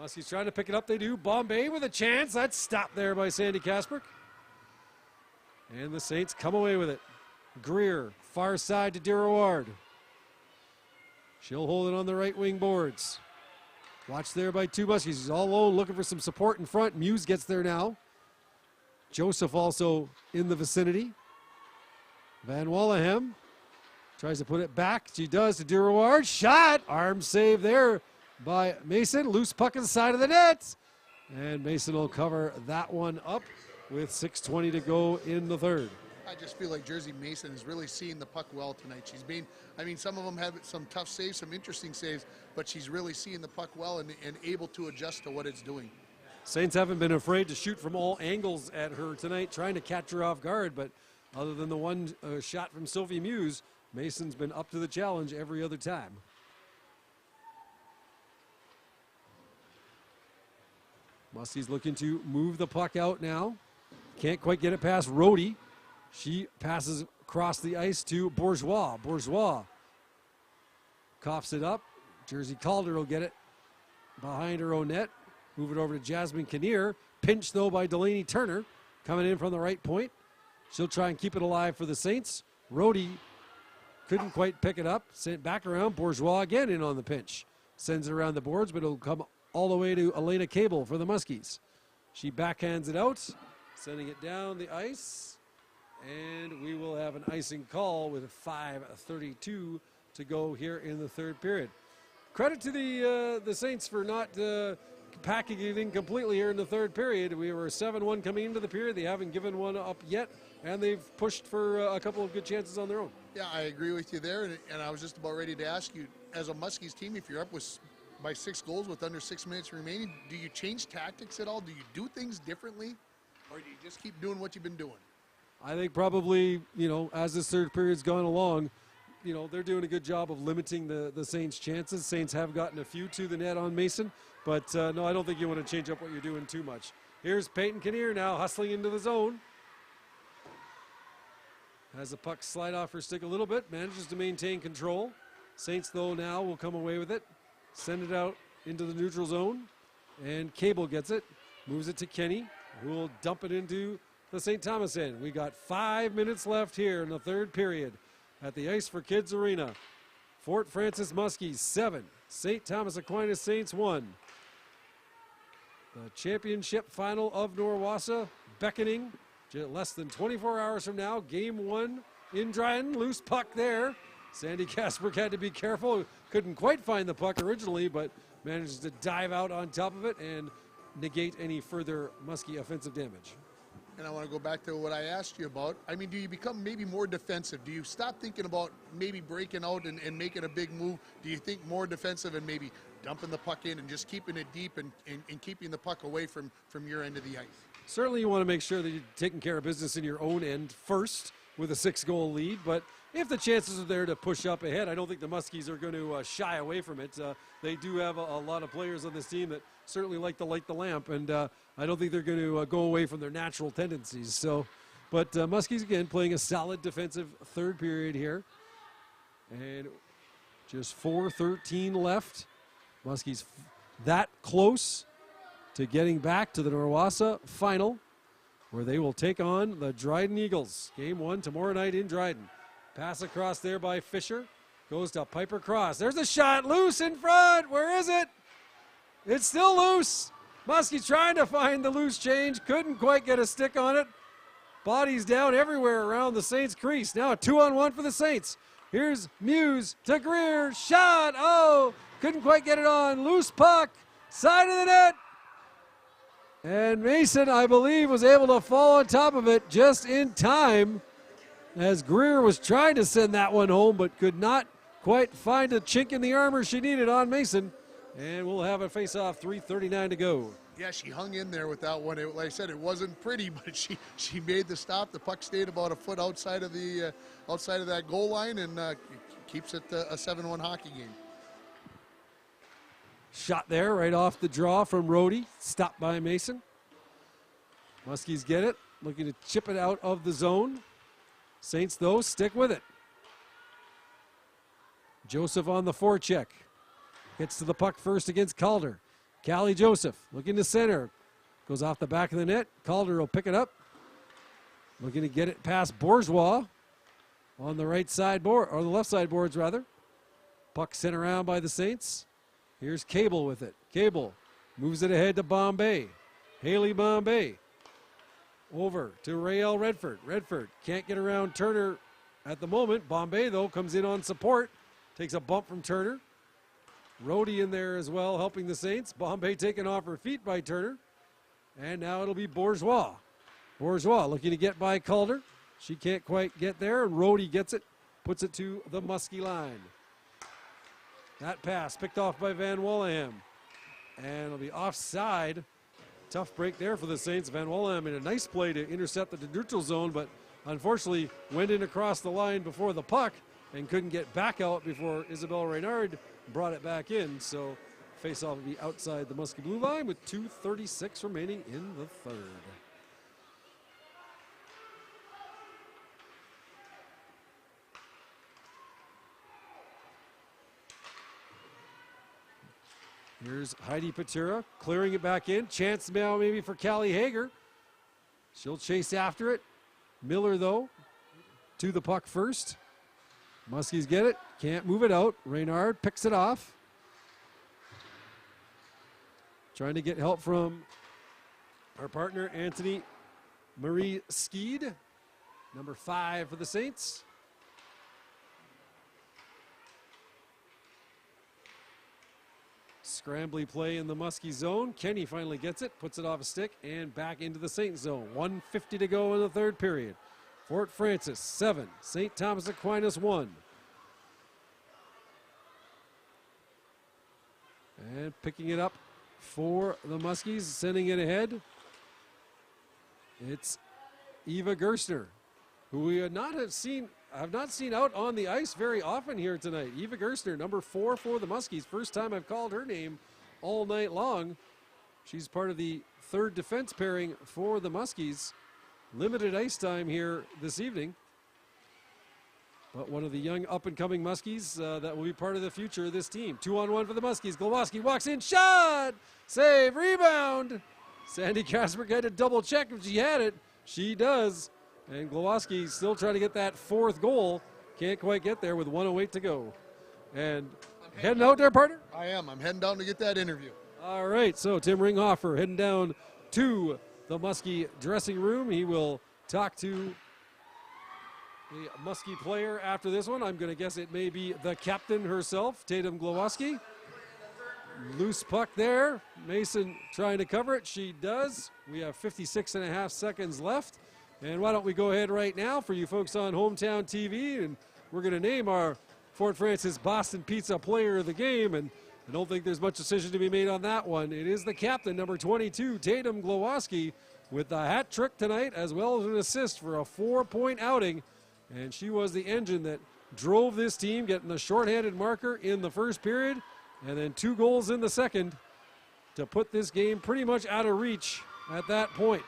Muskies trying to pick it up. They do. Bombay with a chance. That's stopped there by Sandy Kasprick. And the Saints come away with it. Greer far side to Diraward. She'll hold it on the right wing boards. Watch there by two Muskies. He's all alone looking for some support in front. Muse gets there now. Joseph also in the vicinity. Van Wallenham tries to put it back. She does to Diraward. Shot! Arm save there by Mason. Loose puck at the side of the net. And Mason will cover that one up with 6:20 to go in the third. I just feel like Jersey Mason is really seeing the puck well tonight. She's been, I mean, some of them have some tough saves, some interesting saves, but she's really seeing the puck well and able to adjust to what it's doing. Saints haven't been afraid to shoot from all angles at her tonight, trying to catch her off guard, but other than the one shot from Sophie Muse, Mason's been up to the challenge every other time. Muskie's looking to move the puck out now. Can't quite get it past Rhodey. She passes across the ice to Bourgeois. Bourgeois coughs it up. Jersey Calder will get it behind her own net. Move it over to Jasmine Kinnear. Pinched, though, by Delaney Turner. Coming in from the right point. She'll try and keep it alive for the Saints. Rhodey couldn't quite pick it up. Sent back around. Bourgeois again in on the pinch. Sends it around the boards, but it'll come all the way to Elena Cable for the Muskies. She backhands it out, sending it down the ice. And we will have an icing call with 5:32 to go here in the third period. Credit to the Saints for not packing it in completely here in the third period. We were 7-1 coming into the period. They haven't given one up yet, and they've pushed for a couple of good chances on their own. Yeah, I agree with you there, and I was just about ready to ask you, as a Muskies team, if you're up by 6 goals with under 6 minutes remaining, do you change tactics at all? Do you do things differently, or do you just keep doing what you've been doing? I think probably, as this third period's gone along, they're doing a good job of limiting the Saints' chances. Saints have gotten a few to the net on Mason, but no, I don't think you want to change up what you're doing too much. Here's Peyton Kinnear now hustling into the zone. Has the puck slide off her stick a little bit, manages to maintain control. Saints, though, now will come away with it. Send it out into the neutral zone, and Cable gets it. Moves it to Kenny, who will dump it into the St. Thomas end. We got 5 minutes left here in the third period at the Ice for Kids Arena. Fort Francis Muskies 7, St. Thomas Aquinas Saints 1. The championship final of Norwassa beckoning less than 24 hours from now. Game 1 in Dryden. Loose puck there. Sandy Kasperk had to be careful. Couldn't quite find the puck originally, but managed to dive out on top of it and negate any further Muskie offensive damage. And I want to go back to what I asked you about. I mean, do you become maybe more defensive? Do you stop thinking about maybe breaking out and making a big move? Do you think more defensive and maybe dumping the puck in and just keeping it deep and keeping the puck away from your end of the ice? Certainly you want to make sure that you're taking care of business in your own end first with a 6-goal lead, but if the chances are there to push up ahead, I don't think the Muskies are going to shy away from it. They do have a lot of players on this team that certainly like to light the lamp, and I don't think they're going to go away from their natural tendencies. So, but Muskies, again, playing a solid defensive third period here. And just 4:13 left. Muskies that close to getting back to the Norwassa final, where they will take on the Dryden Eagles. Game 1 tomorrow night in Dryden. Pass across there by Fisher. Goes to Piper Cross. There's a shot loose in front. Where is it? It's still loose. Muskies trying to find the loose change. Couldn't quite get a stick on it. Bodies down everywhere around the Saints crease. Now a 2-on-1 for the Saints. Here's Muse to Greer. Shot. Oh, couldn't quite get it on. Loose puck. Side of the net. And Mason, I believe, was able to fall on top of it just in time, as Greer was trying to send that one home but could not quite find a chink in the armor she needed on Mason. And we'll have a face-off, 3:39 to go. Yeah, she hung in there with that one. Like I said, it wasn't pretty, but she made the stop. The puck stayed about a foot outside of that goal line, and keeps it a 7-1 hockey game. Shot there right off the draw from Rhodey. Stopped by Mason. Muskies get it. Looking to chip it out of the zone. Saints, though, stick with it. Joseph on the forecheck. Gets to the puck first against Calder. Callie Joseph looking to center. Goes off the back of the net. Calder will pick it up. Looking to get it past Bourgeois. on the right side board, or the left side boards rather. Puck sent around by the Saints. Here's Cable with it. Cable moves it ahead to Bombay. Haley Bombay over to Rael Redford. Redford can't get around Turner at the moment. Bombay, though, comes in on support. Takes a bump from Turner. Rhodey in there as well, helping the Saints. Bombay taken off her feet by Turner. And now it'll be Bourgeois. Bourgeois looking to get by Calder. She can't quite get there, and Rhodey gets it, puts it to the Muskie line. That pass picked off by Van Wallingham. And it'll be offside. Tough break there for the Saints. Van Wallingham in a nice play to intercept the neutral zone, but unfortunately went in across the line before the puck and couldn't get back out before Isabelle Reynard brought it back in. So face-off will be outside the Muskie blue line with 2:36 remaining in the third. Here's Heidi Patera clearing it back in. Chance now maybe for Callie Hager. She'll chase after it. Miller, though, to the puck first. Muskies get it. Can't move it out. Reynard picks it off. Trying to get help from our partner, Anthony Marie Skeed, number 5 for the Saints. Scrambly play in the Muskie zone. Kenny finally gets it, puts it off a stick, and back into the Saint zone. 1:50 to go in the third period. Fort Francis 7, St. Thomas Aquinas 1. And picking it up for the Muskies, sending it ahead. It's Eva Gerstner, who we have not seen out on the ice very often here tonight. Eva Gerstner, number 4 for the Muskies. First time I've called her name all night long. She's part of the third defense pairing for the Muskies. Limited ice time here this evening. But one of the young up-and-coming Muskies that will be part of the future of this team. 2-on-1 for the Muskies. Glowacki walks in, shot! Save, rebound! Sandy Kasperk had to double check if she had it. She does. And Glowacki still trying to get that 4th goal. Can't quite get there with 1:08 to go. And heading out there, partner? I am. I'm heading down to get that interview. All right, so Tim Ringhofer heading down to the Muskie dressing room. He will talk to the Muskie player after this one. I'm going to guess it may be the captain herself, Tatum Glowacki. Loose puck there. Mason trying to cover it. She does. We have 56.5 seconds left. And why don't we go ahead right now for you folks on Hometown TV, and we're going to name our Fort Francis Boston Pizza player of the game, and I don't think there's much decision to be made on that one. It is the captain, number 22, Tatum Glowacki, with the hat trick tonight, as well as an assist for a 4-point outing. And she was the engine that drove this team, getting the shorthanded marker in the first period, and then 2 goals in the second to put this game pretty much out of reach at that point.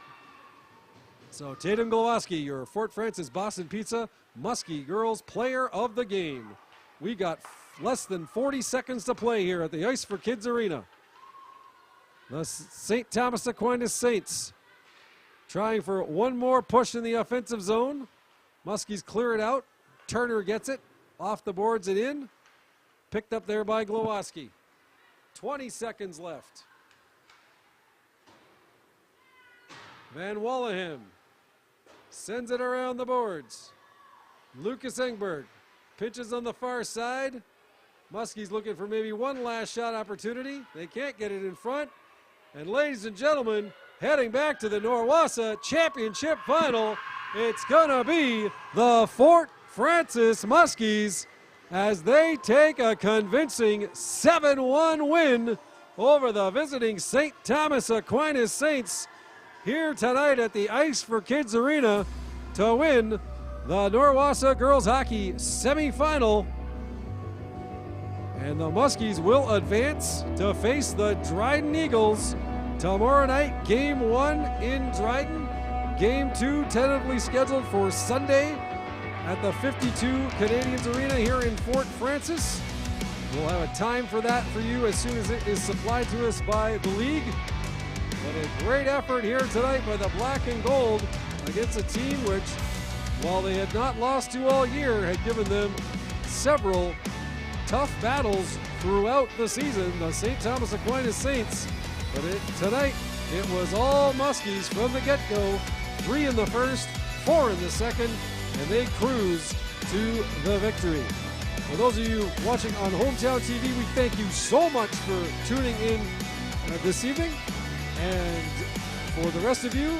So Tatum Glowacki, your Fort Francis Boston Pizza Muskie Girls Player of the Game. We got less than 40 seconds to play here at the Ice for Kids Arena. The St. Thomas Aquinas Saints trying for one more push in the offensive zone. Muskies clear it out. Turner gets it off the boards and in. Picked up there by Glowacki. 20 seconds left. Van Wallingham sends it around the boards. Lucas Engberg pitches on the far side. Muskies looking for maybe one last shot opportunity. They can't get it in front. And ladies and gentlemen, heading back to the Norwassa Championship Final, it's gonna be the Fort Francis Muskies as they take a convincing 7-1 win over the visiting St. Thomas Aquinas Saints here tonight at the Ice for Kids Arena to win the Norwassa Girls Hockey semifinal. And the Muskies will advance to face the Dryden Eagles tomorrow night, Game 1 in Dryden. Game 2 tentatively scheduled for Sunday at the 52 Canadians Arena here in Fort Francis. We'll have a time for that for you as soon as it is supplied to us by the league. But a great effort here tonight by the Black and Gold against a team which while they had not lost to all year, had given them several tough battles throughout the season, the St. Thomas Aquinas Saints. But tonight, it was all Muskies from the get-go. 3 in the first, 4 in the second, and they cruise to the victory. For those of you watching on Hometown TV, we thank you so much for tuning in this evening. And for the rest of you,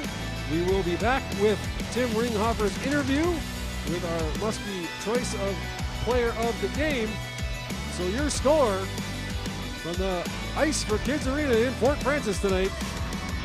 we will be back with Tim Ringhofer's interview with our Muskie Choice of Player of the Game. So your score from the Ice for Kids Arena in Fort Francis tonight: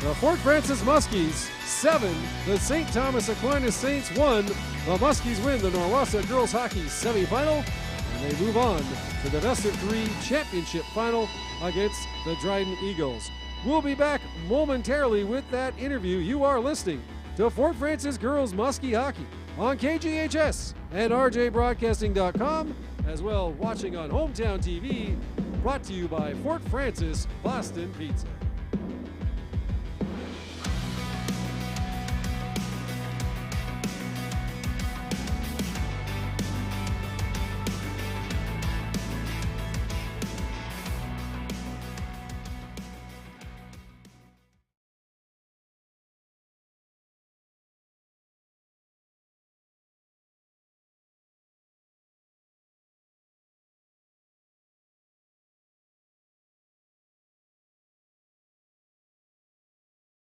the Fort Francis Muskies 7, the St. Thomas Aquinas Saints 1. The Muskies win the Norwassa Girls Hockey semifinal, and they move on to the best of 3 championship final against the Dryden Eagles. We'll be back momentarily with that interview. You are listening to Fort Francis Girls Muskie Hockey on KGHS and RJBroadcasting.com, as well watching on Hometown TV, brought to you by Fort Francis Boston Pizza.